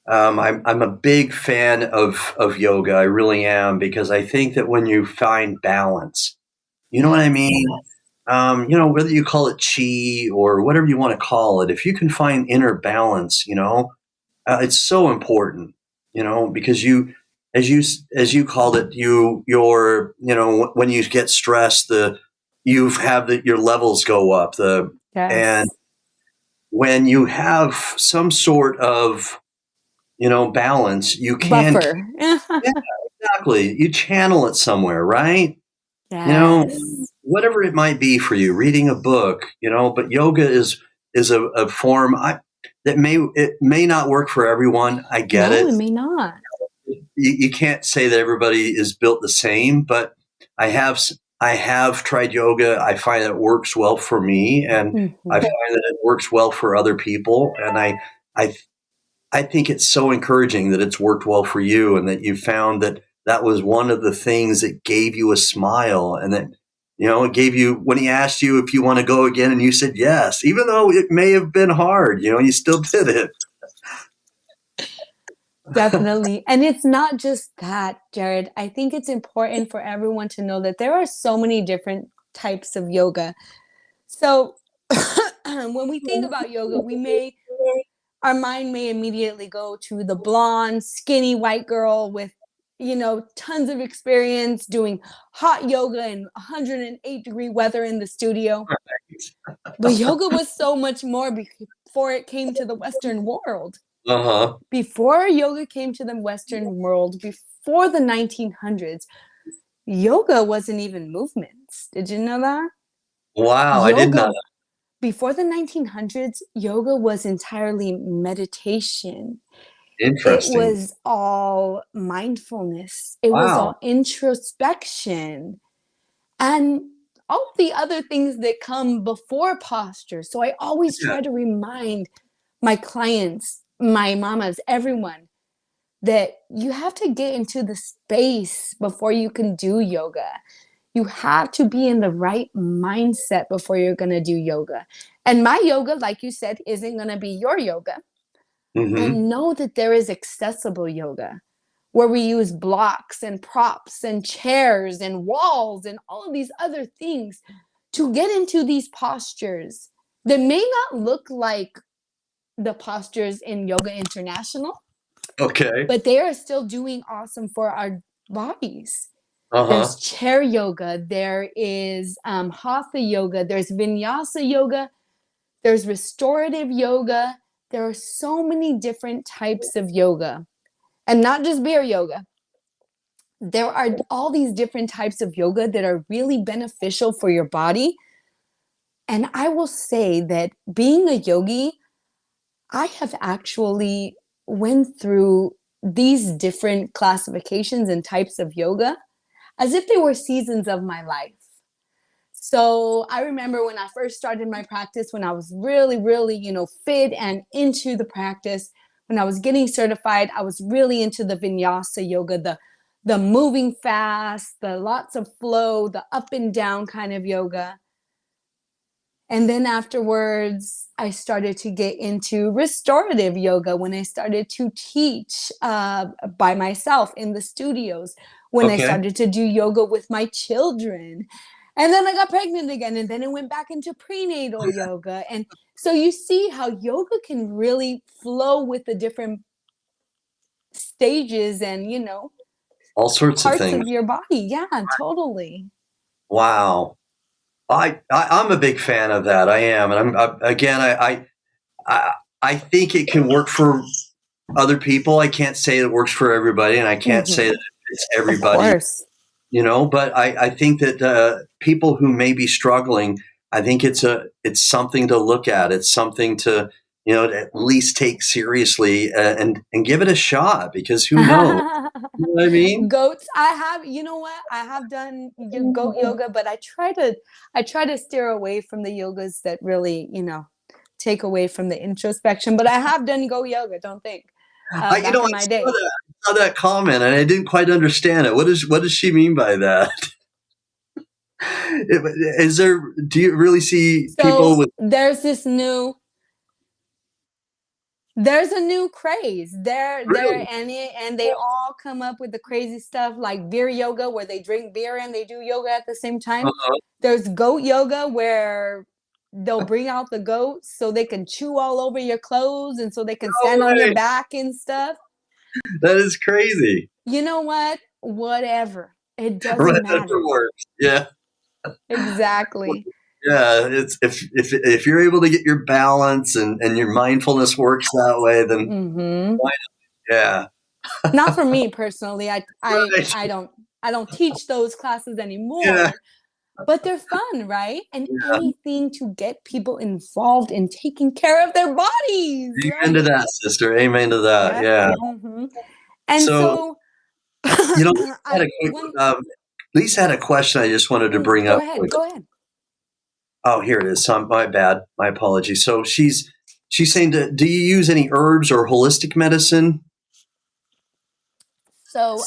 I'm a big fan of yoga. I really am, because I think that when you find balance, you know what I Yes. mean? Whether you call it chi or whatever you want to call it, if you can find inner balance, it's so important, because as you called it, when you get stressed, your levels go up, and Yes. when you have some sort of, balance, you can, Buffer. yeah, exactly, you channel it somewhere, right? you know Yes. Whatever it might be for you, reading a book, but yoga is a form, that may not work for everyone. I get No, it. it may not. You can't say that everybody is built the same, but I have tried yoga. I find it works well for me, and I Mhm. find that it works well for other people, and I I think it's so encouraging that it's worked well for you, and that you found that that was one of the things that gave you a smile, and that, it gave you, when he asked you if you want to go again, and you said yes, even though it may have been hard, you still did it. Definitely. And it's not just that, Jared. I think it's important for everyone to know that there are so many different types of yoga. So when we think about yoga, our mind may immediately go to the blonde, skinny white girl with, tons of experience doing hot yoga in 108-degree weather in the studio. But yoga was so much more before it came to the Western world. Uh-huh. Before yoga came to the Western world, before the 1900s, yoga wasn't even movements. Did you know that? Wow, I did not. Yoga, before the 1900s, yoga was entirely meditation. It Interesting. was all mindfulness. It was Wow. all introspection and all the other things that come before posture. So I always Yeah. try to remind my clients, my mamas, everyone, that you have to get into the space before you can do yoga. you have to be in the right mindset before you're going to do yoga. And my yoga, like you said, isn't going to be your yoga. But Mm-hmm. know that there is accessible yoga where we use blocks and props and chairs and walls and all of these other things to get into these postures that may not look like the postures in Yoga International, Okay. but they are still doing awesome for our bodies. There's Uh-huh. chair yoga, there is hatha yoga, there's vinyasa yoga, there's restorative yoga. There are so many different types of yoga, and not just bear yoga. There are all these different types of yoga that are really beneficial for your body. And I will say that being a yogi, I have actually went through these different classifications and types of yoga as if they were seasons of my life. So I remember when I first started my practice, when I was really, really, fit and into the practice, when I was getting certified, I was really into the vinyasa yoga, the moving fast, the lots of flow, the up and down kind of yoga. And then afterwards, I started to get into restorative yoga when I started to teach by myself in the studios, when I Okay. started to do yoga with my children. And then I got pregnant again, and then it went back into prenatal yoga. And so you see how yoga can really flow with the different stages and, All sorts of parts things. of your body. Yeah, totally. Wow. I'm a big fan of that. I am, and again. I I think it can work for other people. I can't say it works for everybody, and I can't say that it's Of everybody. course. But I think that people who may be struggling, I think it's something to look at. It's something to to at least take seriously and give it a shot, because who knows? You know what I mean? Goats. I have, you know what? I have done goat yoga, but I try to steer away from the yogas that really, take away from the introspection. But I have done goat yoga, don't think. Back in I my saw day. that. I saw that comment, and I didn't quite understand it. What does she mean by that? Is there? Do you really see people So with there's a new craze there, really? and they all come up with the crazy stuff like beer yoga, where they drink beer and they do yoga at the same time. Uh-huh. There's goat yoga, where they'll bring out the goats so they can chew all over your clothes and so they can No stand on your way. back and stuff. That is crazy. You know what? Whatever, it doesn't Whatever matter. works. Yeah. Exactly. Yeah. It's if you're able to get your balance and your mindfulness works that way, then Hmm. why not? Yeah. Not for me personally. I I Right. I don't I don't teach those classes Yeah. anymore, but they're fun, right? And Yeah. anything to get people involved in taking care of their bodies, Amen to right? that, sister. Amen to that. Yep. Yeah. And So, so I had I one Lisa had a question I just wanted to bring go up ahead, quick. go ahead. Oh, here it is. My bad. My apologies. So she's saying, do you use any herbs or holistic medicine? So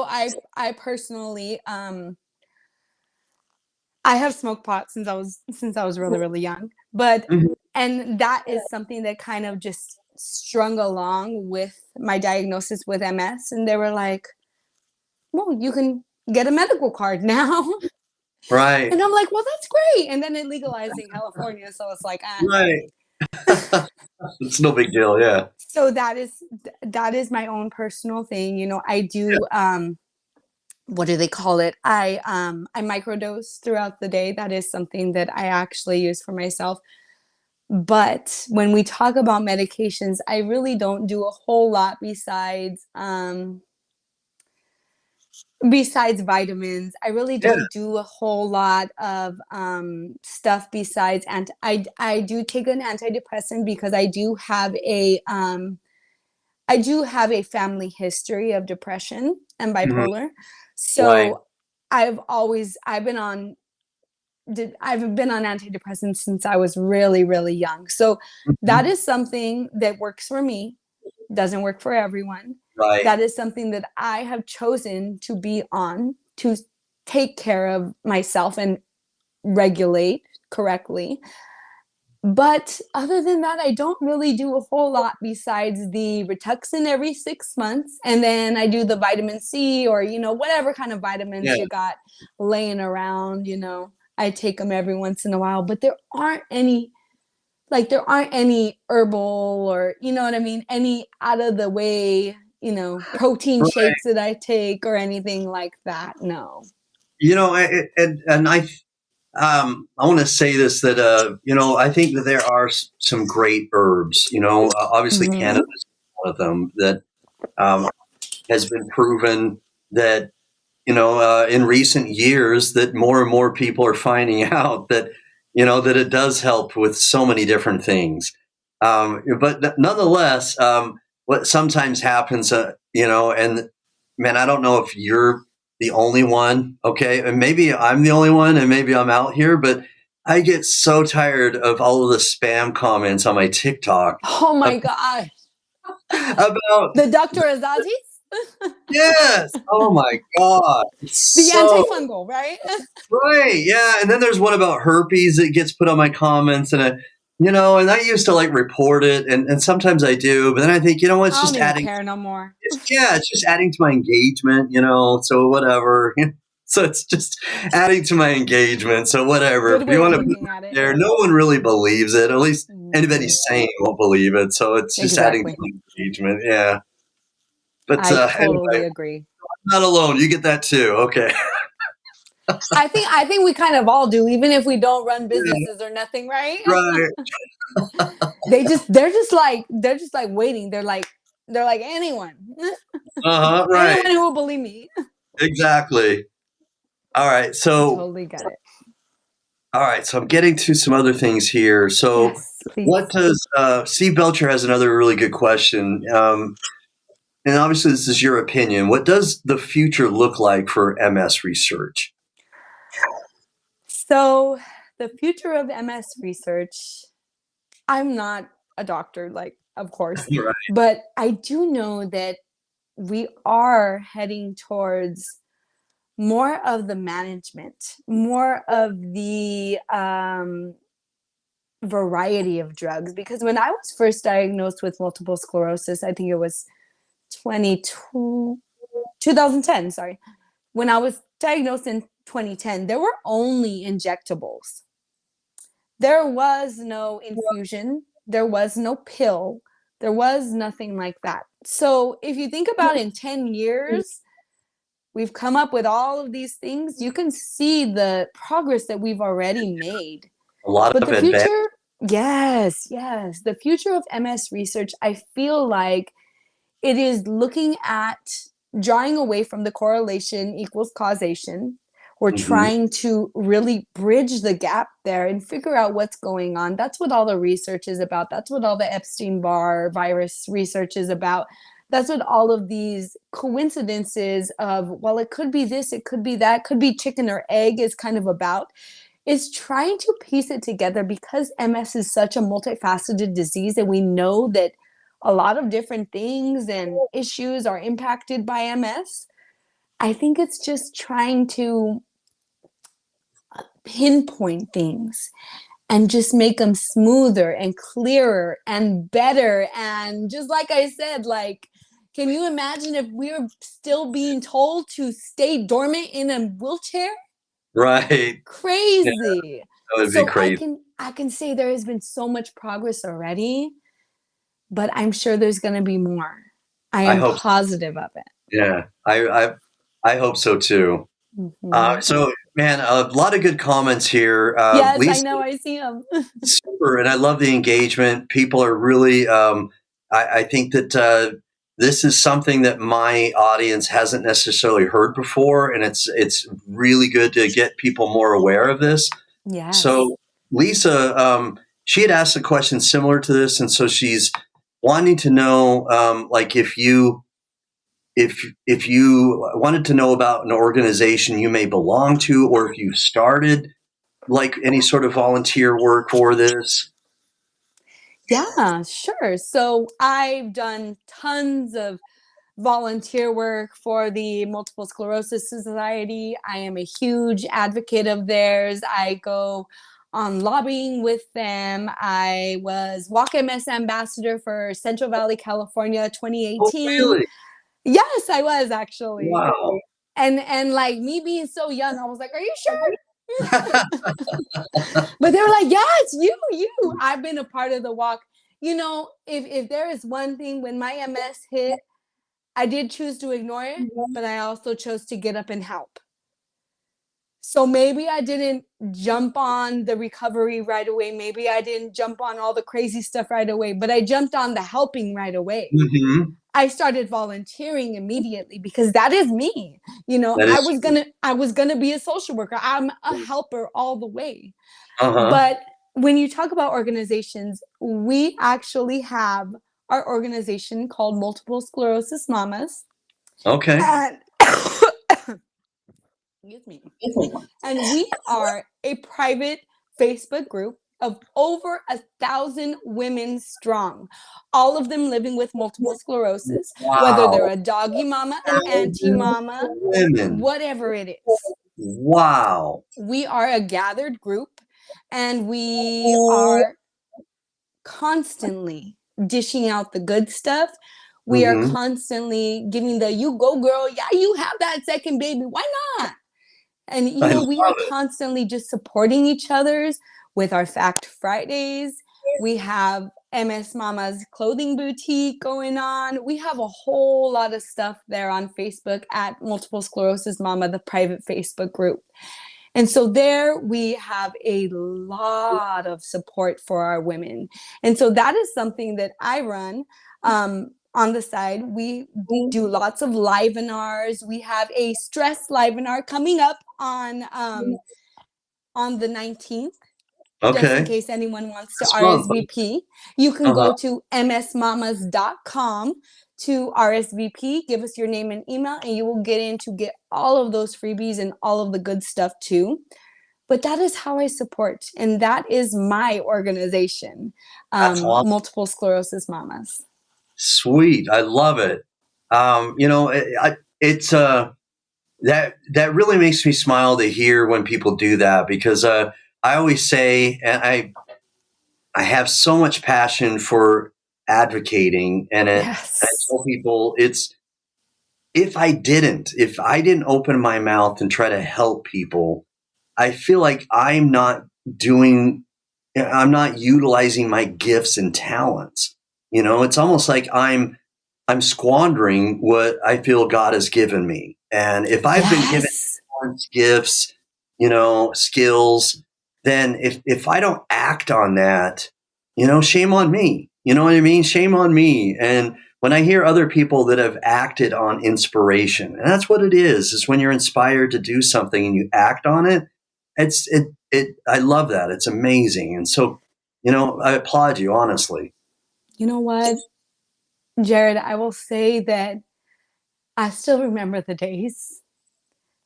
I personally I have smoked pot since I was really, really young. But Mhm. and that is something that kind of just strung along with my diagnosis with MS. And they were like, well, you can get a medical card now. Right. And I'm like, well, that's great. And then it legalized in California. So it's like, ah. Right. It's no big deal. Yeah. So that is my own personal thing. I Yeah. do what do they call it? I microdose throughout the day. That is something that I actually use for myself. But when we talk about medications, I really don't do a whole lot besides vitamins. I really Yeah. don't do a whole lot of stuff besides, and I do take an antidepressant because I do have a family history of depression and Mhm. bipolar. Right. So I've been on antidepressants since I was really, really young. So that Mhm. is something that works for me, doesn't work for everyone. Right. That is something that I have chosen to be on to take care of myself and regulate correctly. But other than that, I don't really do a whole lot besides the Rituxan every 6 months. And then I do the vitamin C or, whatever kind of vitamins Yeah. you got laying around, I take them every once in a while. But there aren't any herbal or, you know what I mean, any out of the way, protein Right. shakes that I take or anything like that. No. I want to say this that I think that there are some great herbs. Obviously Mm-hmm. cannabis is one of them that has been proven that in recent years that more and more people are finding out that that it does help with so many different things. But nonetheless, what sometimes happens, and man, I don't know if you're the only one, okay? And maybe I'm the only one, and maybe I'm out here, but I get so tired of all of the spam comments on my TikTok Oh my gosh. about The Dr. Azazis? yes, oh my god, it's The so antifungal, right? right, yeah. And then there's one about herpes that gets put on my comments, and I used to like report it, and sometimes I do, but then I think, it's I don't just even adding. care no more. It's just adding to my engagement, so whatever. So it's just adding to my engagement. So whatever. Good If you way of want to put looking it at it. there, no one really believes it. At least anybody Mhm. sane won't believe it. So it's just adding to Exactly. my engagement. Yeah. But I anyway, totally agree. I'm not alone. You get that too. Okay. I think we kind of all do, even if we don't run Yeah, businesses or nothing, right? right. They're just like waiting. They're like anyone. Right. Anyone who will believe me. Exactly. All right. I So totally get it. All right, so I'm getting to some other things here. So, Yes, please. what does Steve Belcher has another really good question, and obviously this is your opinion. What does the future look like for MS research? So the future of MS research, I'm not a doctor, like, of course, Right. but I do know that we are heading towards more of the management, more of the variety of drugs. Because when I was first diagnosed with multiple sclerosis, I think it was 22, 2010, sorry. When I was diagnosed in 2010, there were only injectables. There was no infusion, there was no pill, there was nothing like that. So if you think about in 10 years, we've come up with all of these things, you can see the progress that we've already made. A lot But of the advanced. future, yes, yes, the future of MS research, I feel like it is looking at drawing away from the correlation equals causation. We're Mhm. trying to really bridge the gap there and figure out what's going on. That's what all the research is about. That's what all the Epstein-Barr virus research is about. That's what all of these coincidences of, well, it could be this, it could be that, could be chicken or egg is kind of about, is trying to piece it together because MS is such a multifaceted disease and we know that a lot of different things and issues are impacted by MS. I think it's just trying to pinpoint things and just make them smoother and clearer and better. And just like I said, like, can you imagine if we were still being told to stay dormant in a wheelchair? Right. Yeah, Crazy. that would be So I crazy. can I can say there has been so much progress already, but I'm sure there's going to be more. I I am hope. positive of it. Yeah, I hope so too. Mhm. So, man, a lot of good comments here. Yes, I Lisa, know. I see them. super, and I love the engagement. People are really. I think that this is something that my audience hasn't necessarily heard before, and it's really good to get people more aware of this. Yes. So, Lisa, she had asked a question similar to this, and so she's wanting to know, like, if you wanted to know about an organization you may belong to, or if you started like any sort of volunteer work for this. Yeah, sure. So I've done tons of volunteer work for the Multiple Sclerosis Society. I am a huge advocate of theirs. I go on lobbying with them. I was Walk MS ambassador for Central Valley, California, Oh, 2018. really? Yes, I was actually. Wow. And like me being so young, I was like, "Are you sure?" But they were like, "Yeah, it's you. I've been a part of the walk." If there is one thing, when my MS hit, I did choose to ignore it, but I also chose to get up and help. So maybe I didn't jump on the recovery right away. Maybe I didn't jump on all the crazy stuff right away, but I jumped on the helping right away. Mm-hmm. I started volunteering immediately because that is me. That I is was true. gonna be a social worker. I'm a helper all the way. Uh-huh. But when you talk about organizations, we actually have our organization called Multiple Sclerosis Mamas. Okay. And excuse me. And we are a private Facebook group of over 1,000 women strong, all of them living with multiple sclerosis, whether they're Wow. a doggy mama, an auntie 1,000 mama, women. whatever it is. Wow. We are a gathered group, and we are constantly dishing out the good stuff. We are Mm-hmm. constantly giving the "you go girl, yeah, you have that second baby, why not?" And I love we are it. constantly just supporting each other's with our Fact Fridays. We have MS Mama's clothing boutique going on. We have a whole lot of stuff there on Facebook at Multiple Sclerosis Mama, the private Facebook group. And so there we have a lot of support for our women. And so that is something that I run on the side. We do lots of livenars. We have a stress livenar coming up on the 19th. Just in Okay. case anyone wants to This month. RSVP, you can Uh-huh. go to msmamas.com to RSVP, give us your name and email, and you will get in to get all of those freebies and all of the good stuff too. But that is how I support, and that is my organization, That's awesome. Multiple Sclerosis Mamas. Sweet. I love it. It's that really makes me smile to hear when people do that, because I always say, and I have so much passion for advocating, and I Yes. tell people, it's if I didn't open my mouth and try to help people, I feel like I'm not utilizing my gifts and talents. It's almost like I'm squandering what I feel God has given me. And if I've been given Yes. talents, gifts, skills, then if I don't act on that, shame on me. You know what I mean? Shame on me. And when I hear other people that have acted on inspiration, and that's what it is when you're inspired to do something and you act on it, I love that. It's amazing. And so, I applaud you, honestly. You know what, Jared? I will say that I still remember the days.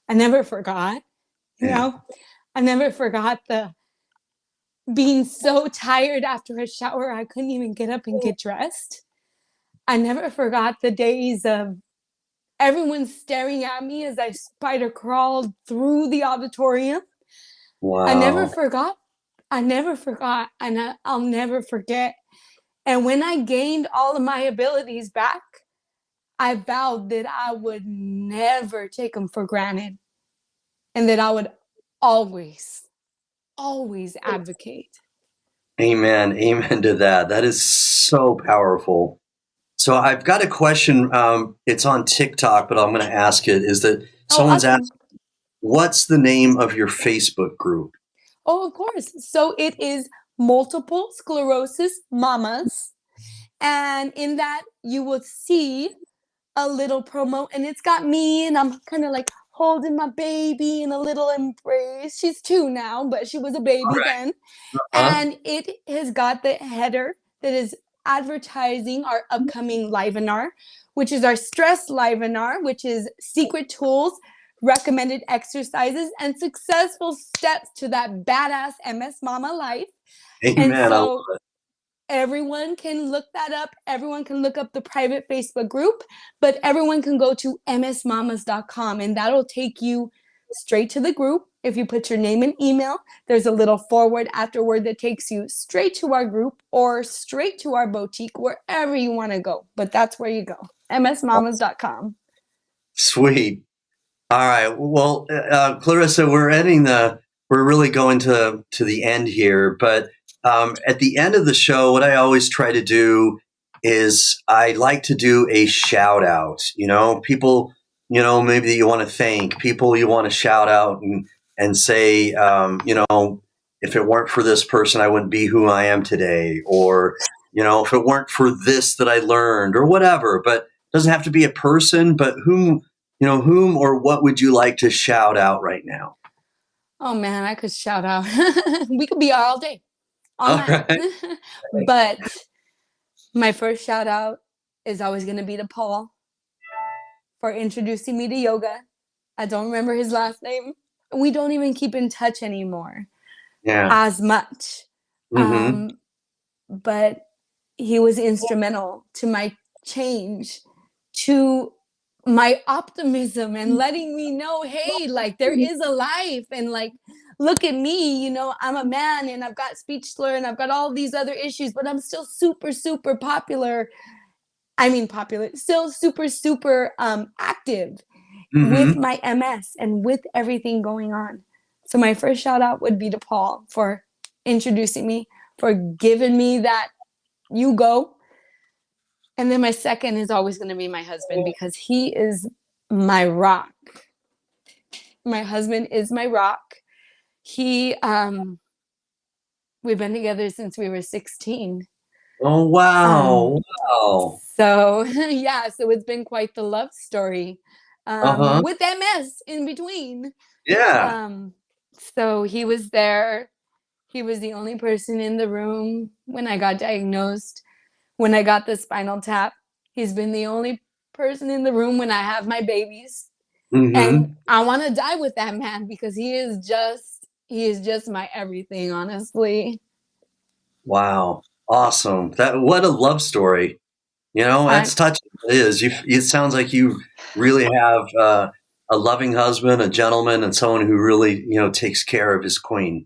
I never forgot. You Yeah. know, I never forgot the being so tired after a shower I couldn't even get up and get dressed. I never forgot the days of everyone staring at me as I spider crawled through the auditorium. I never Wow. forgot. I never forgot, and I'll never forget. And when I gained all of my abilities back, I vowed that I would never take them for granted, and that I would always, always advocate. Amen. Amen to that. That is so powerful. So I've got a question. It's on TikTok, but I'm going to ask it. Is that Oh, someone's asked, awesome. what's the name of your Facebook group? Oh, of course. So it is Multiple Sclerosis Mamas. And in that, you will see a little promo, and it's got me, and I'm kind of like holding my baby in a little embrace. She's 2 now, but she was a All baby right. then. Huh? And it has got the header that is advertising our upcoming Livenar, which is our stress Livenar, which is secret tools, recommended exercises, and successful steps to that badass MS Mama life. And Amen. I love so it. everyone can look that up. Everyone can look up the private Facebook group, but everyone can go to msmamas.com and that'll take you straight to the group. If you put your name and email, there's a little forward afterward that takes you straight to our group or straight to our boutique, wherever you want to go. But that's where you go, msmamas.com. Sweet. All right. Well, Clarissa, we're really going to the end here, but at the end of the show, what I always try to do is I like to do a shout out. People, maybe you want to thank, people you want to shout out and say, if it weren't for this person, I wouldn't be who I am today, or if it weren't for this that I learned, or whatever. But it doesn't have to be a person, but whom or what would you like to shout out right now? Oh man, I could shout out. We could be here all day, all night. Right. But my first shout out is always going to be to Paul for introducing me to yoga. I don't remember his last name. We don't even keep in touch anymore as much. Mm-hmm. But he was instrumental to my change, to my optimism, and letting me know, hey, like there is a life, and like, look at me, I'm a man and I've got speech slur and I've got all these other issues, but I'm still super, super popular. Still super, super active with my MS and with everything going on. So my first shout out would be to Paul for introducing me, for giving me that you go. And then my second is always going to be my husband, because he is my rock. My husband is my rock. We've been together since we were 16. Oh, wow. Wow. So, yeah, so it's been quite the love story with MS in between. Yeah. So he was there. He was the only person in the room when I got diagnosed, when I got the spinal tap. He's been the only person in the room when I have my babies. And I want to die with that man, because he is just my everything, honestly. Wow. Awesome. What a love story. That's touching. It is. It sounds like you really have a loving husband, a gentleman, and someone who really, takes care of his queen.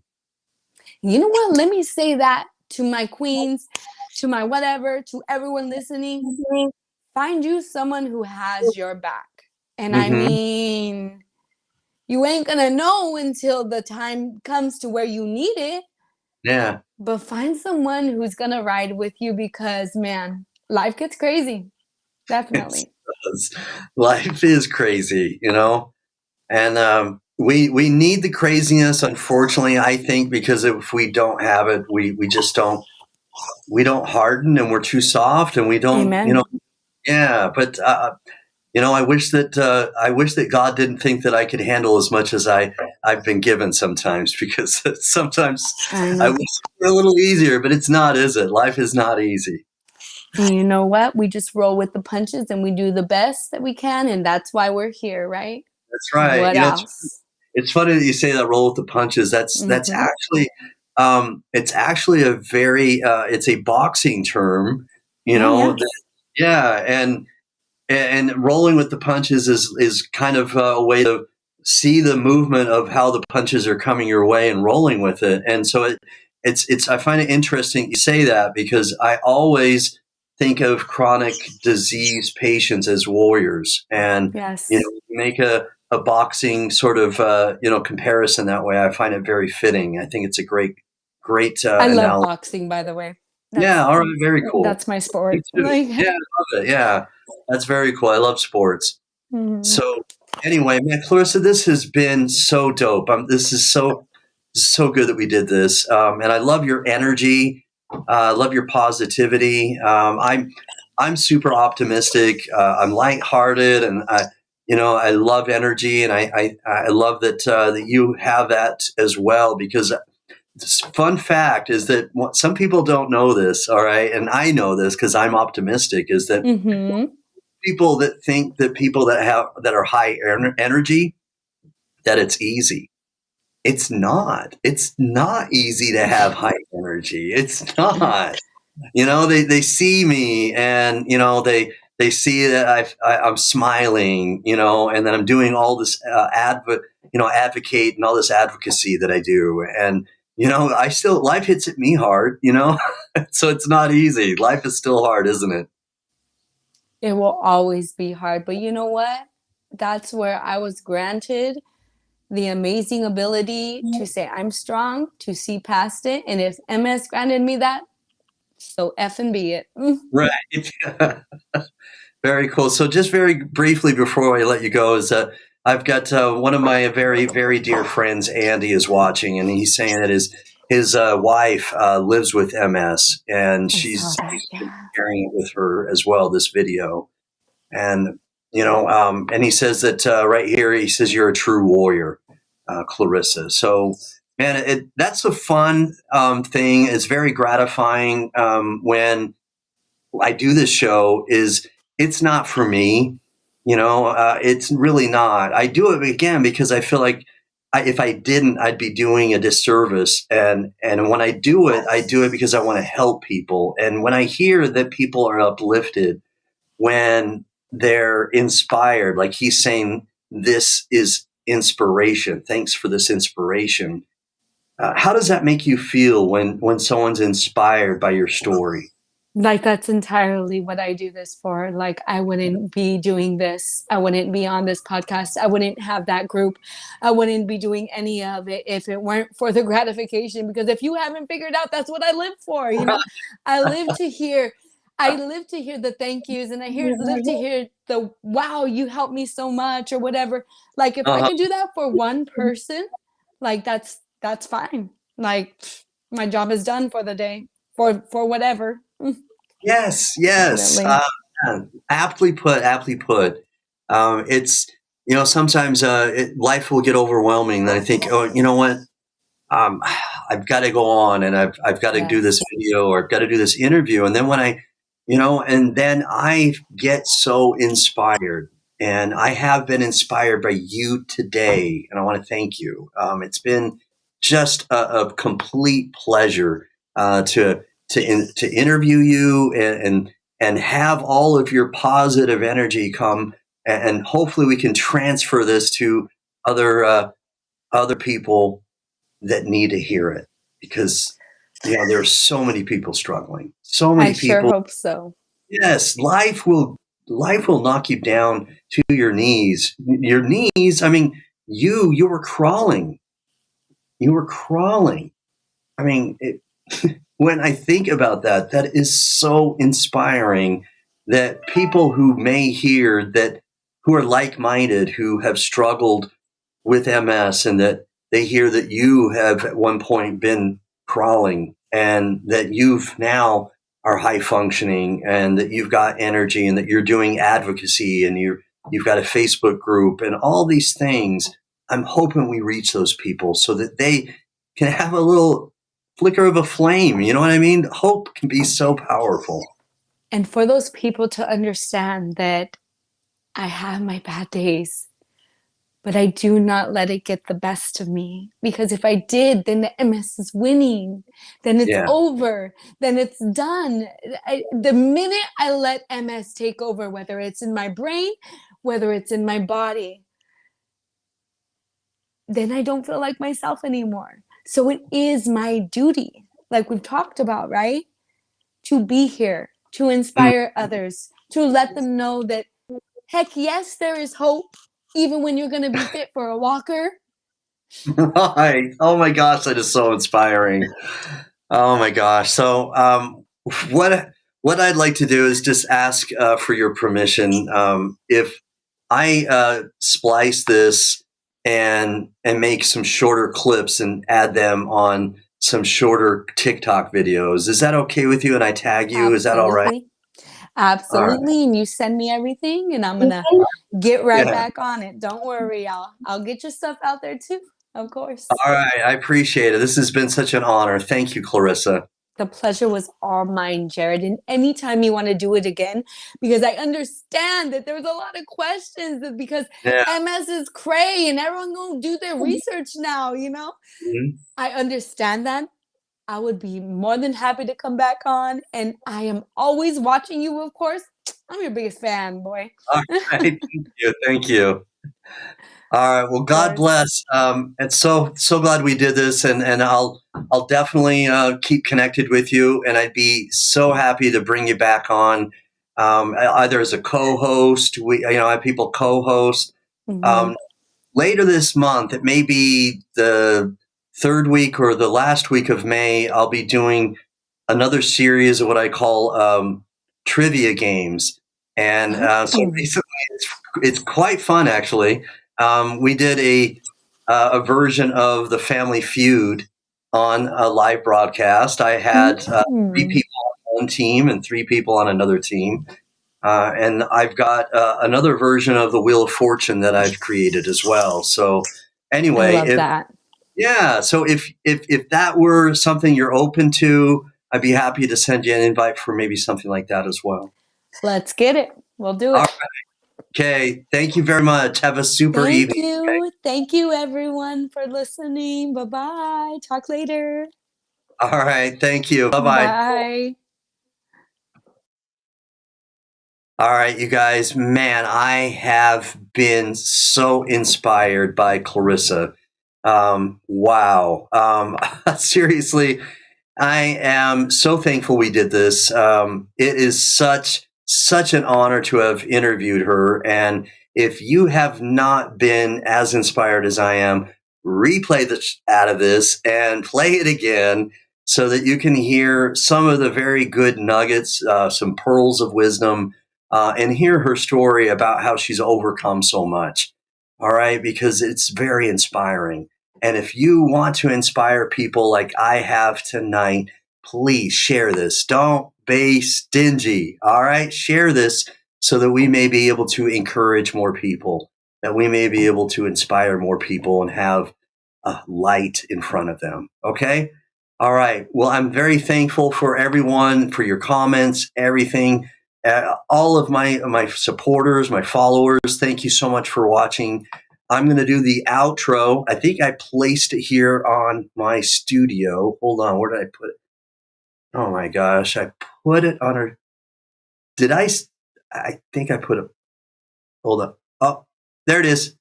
You know what? Let me say that to my queens, to my whatever, to everyone listening. Find you someone who has your back. And I mean, you ain't gonna know until the time comes to where you need it. Yeah. But find someone who's gonna ride with you, because man, life gets crazy. Definitely. Life is crazy, and we need the craziness, unfortunately, I think, because if we don't have it, we just don't harden, and we're too soft, and we don't. Amen. Yeah, but I wish that God didn't think that I could handle as much as I've been given sometimes, because sometimes I wish it were a little easier, but it's not, is it? Life is not easy. And you know what? We just roll with the punches and we do the best that we can, and that's why we're here, right? That's right. What else? It's funny that you say that, roll with the punches. That's actually it's actually a very it's a boxing term, and rolling with the punches is kind of a way to see the movement of how the punches are coming your way and rolling with it. And so it's I find it interesting you say that, because I always think of chronic disease patients as warriors, and make a boxing sort of comparison that way. I find it very fitting. I think it's a great I love boxing, by the way. All right, very cool. That's my sport. Yeah, I love it. Yeah, that's very cool. I love sports. So anyway, man, Clarissa, this has been so dope. This is so good that we did this, and I love your energy. I love your positivity. I'm super optimistic. I'm lighthearted, and I love energy, and I love that you have that as well, because. Fun fact is that some people don't know this, all right, and I know this because I'm optimistic, is that people that think that people that are high energy, that it's easy. It's not. It's not easy to have high energy. It's not. They see me, and they see that I'm smiling, and that I'm doing all this advocate and all this advocacy that I do, and I still life hits at me hard, so it's not easy. Life is still hard, isn't it? It will always be hard, but you know what? That's where I was granted the amazing ability to say I'm strong, to see past it, and if MS granted me that, so F and be it. Right. Very cool. So, just very briefly before I let you go, is I've got one of my very, very dear friends, Andy, is watching, and he's saying that his wife lives with MS, and I saw she's that, yeah. sharing it with her as well. This video, and and he says that right here, he says you're a true warrior, Clarissa. So, man, that's a fun thing. It's very gratifying when I do this show. It's not for me, it's really not. I do it again because I feel like if I didn't, I'd be doing a disservice. And when I do it because I want to help people. And when I hear that people are uplifted, when they're inspired, like he's saying, this is inspiration. Thanks for this inspiration. How does that make you feel when someone's inspired by your story? Like that's entirely what I do this for. Like I wouldn't be doing this. I wouldn't be on this podcast. I wouldn't have that group. I wouldn't be doing any of it if it weren't for the gratification. Because if you haven't figured out, that's what I live for. I live to hear. I live to hear the thank yous, and live to hear the wow, you helped me so much or whatever. Like if I Uh-huh. can do that for one person, like that's fine. Like my job is done for the day. For whatever. Yes, yes. Definitely. Yeah, aptly put, aptly put. It's, sometimes life will get overwhelming. And I think, oh, you know what? Um, I've got to go on, and I've got to do this Yes. video, or I've got to do this interview. And then and then I get so inspired, and I have been inspired by you today. And I want to thank you. It's been just a complete pleasure to interview you, and have all of your positive energy come, and hopefully we can transfer this to other people that need to hear it, because there are so many people struggling, so I many sure people. hope so. Yes, life will knock you down to your knees. I mean, you were crawling, I mean, when I think about that, that is so inspiring, that people who may hear that, who are like-minded, who have struggled with MS, and that they hear that you have at one point been crawling, and that you've now are high functioning, and that you've got energy, and that you're doing advocacy, and you've got a Facebook group and all these things. I'm hoping we reach those people so that they can have a little flicker of a flame. You know what I mean? Hope can be so powerful. And for those people to understand that I have my bad days, but I do not let it get the best of me. Because if I did, then the MS is winning. Then it's Yeah. over. Then it's done. The minute I let MS take over, whether it's in my brain, whether it's in my body, then I don't feel like myself anymore. So it is my duty, like we've talked about, right? To be here, to inspire others, to let them know that, heck yes, there is hope, even when you're going to be fit for a walker. Right. Oh my gosh, that is so inspiring. Oh my gosh. So, what I'd like to do is just ask for your permission, if I splice this and make some shorter clips and add them on some shorter TikTok videos. Is that okay with you? And I tag you? Is that all right? Absolutely. All right. Absolutely. And you send me everything and I'm going to get right Yeah. back on it. Don't worry. I'll get your stuff out there too. Of course. All right. I appreciate it. This has been such an honor. Thank you, Clarissa. The pleasure was all mine, Jared. And anytime you want to do it again, because I understand that there was a lot of questions because Yeah. MS is cray and everyone gonna do their research now, Mhm. I understand that. I would be more than happy to come back on. And I am always watching you, of course. I'm your biggest fan, boy. All right. Thank you. Thank you. All right. Well, Of God course. bless. It's so glad we did this, and I'll definitely keep connected with you, and I'd be so happy to bring you back on, either as a co-host. I have people co-host. Hmm. Um, Later this month, it may be the third week or the last week of May. I'll be doing another series of what I call trivia games, and so Oh, recently it's quite fun actually. We did a version of the Family Feud on a live broadcast. I had three mm. people on one team and three people on another team, and I've got another version of the Wheel of Fortune that I've created as well. So I anyway, love that. so if that were something you're open to, I'd be happy to send you an invite for maybe something like that as well. Let's get it. We'll do All it. right. Okay. Thank you very much. Have a super Thank evening. Okay? you. Thank you, everyone, for listening. Bye bye. Talk later. All right. Thank you. Bye bye. Bye. All right, you guys, man, I have been so inspired by Clarissa. Wow. Seriously, I am so thankful we did this. It is such an honor to have interviewed her. And if you have not been as inspired as I am, replay the out of this and play it again so that you can hear some of the very good nuggets, some pearls of wisdom, and hear her story about how she's overcome so much. All right, because it's very inspiring. And if you want to inspire people like I have tonight, please share this. Don't be stingy. All right, share this so that we may be able to encourage more people, that we may be able to inspire more people and have a light in front of them. Okay. All right. Well, I'm very thankful for everyone, for your comments, everything. All of my supporters, my followers, thank you so much for watching. I'm going to do the outro. I think I placed it here on my studio. Hold on, where did I put it? Oh my gosh, I put it on her. Did I think I put it. Hold up. Oh, there it is.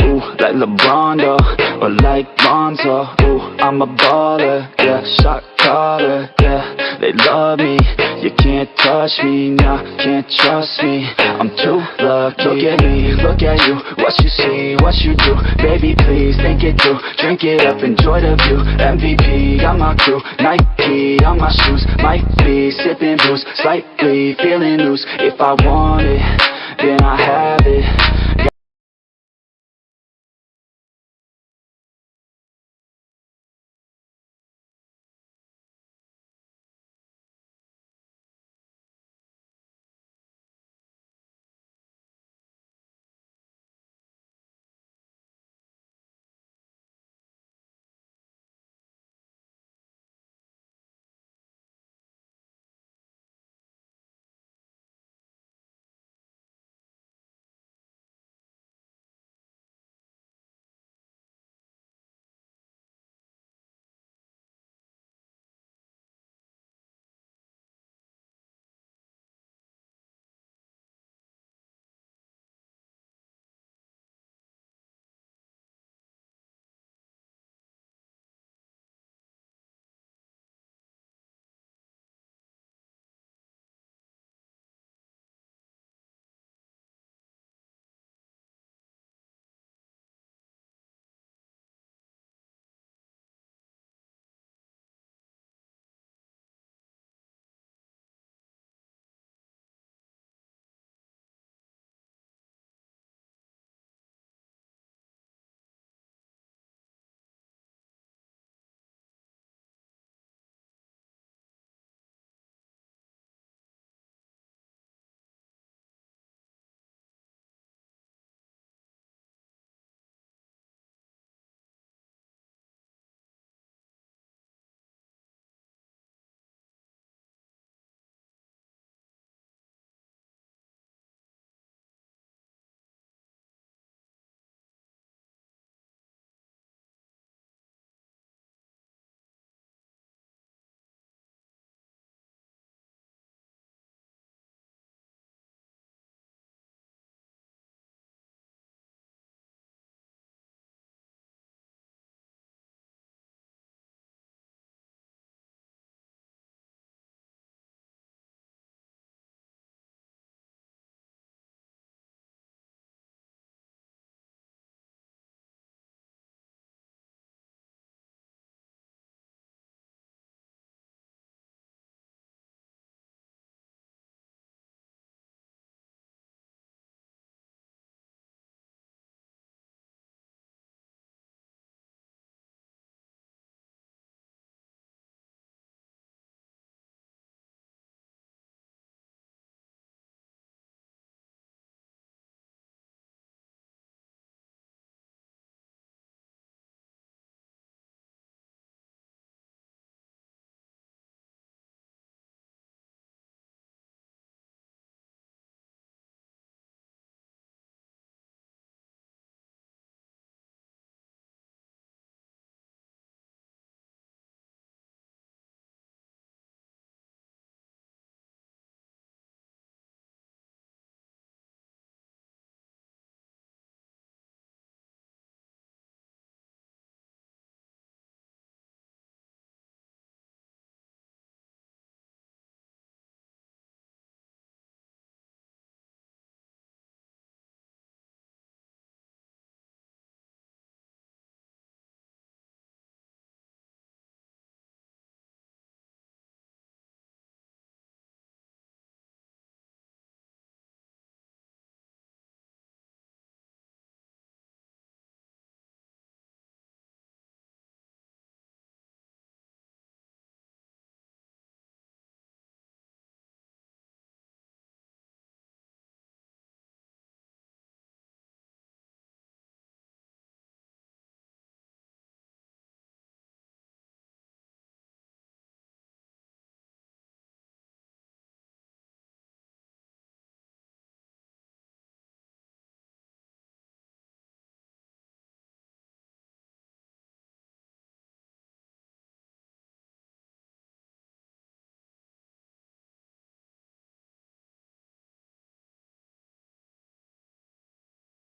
Ooh, like LeBron though, or like Lonzo. Ooh, I'm a baller, yeah, shot caller, yeah. They love me, you can't touch me, nah, can't trust me. I'm too lucky. Look at me, look at you, what you see, what you do. Baby, please think it through, drink it up, enjoy the view. MVP on my crew, Nike on my shoes. Might be sipping booze, slightly feeling loose. If I want it, then I have it.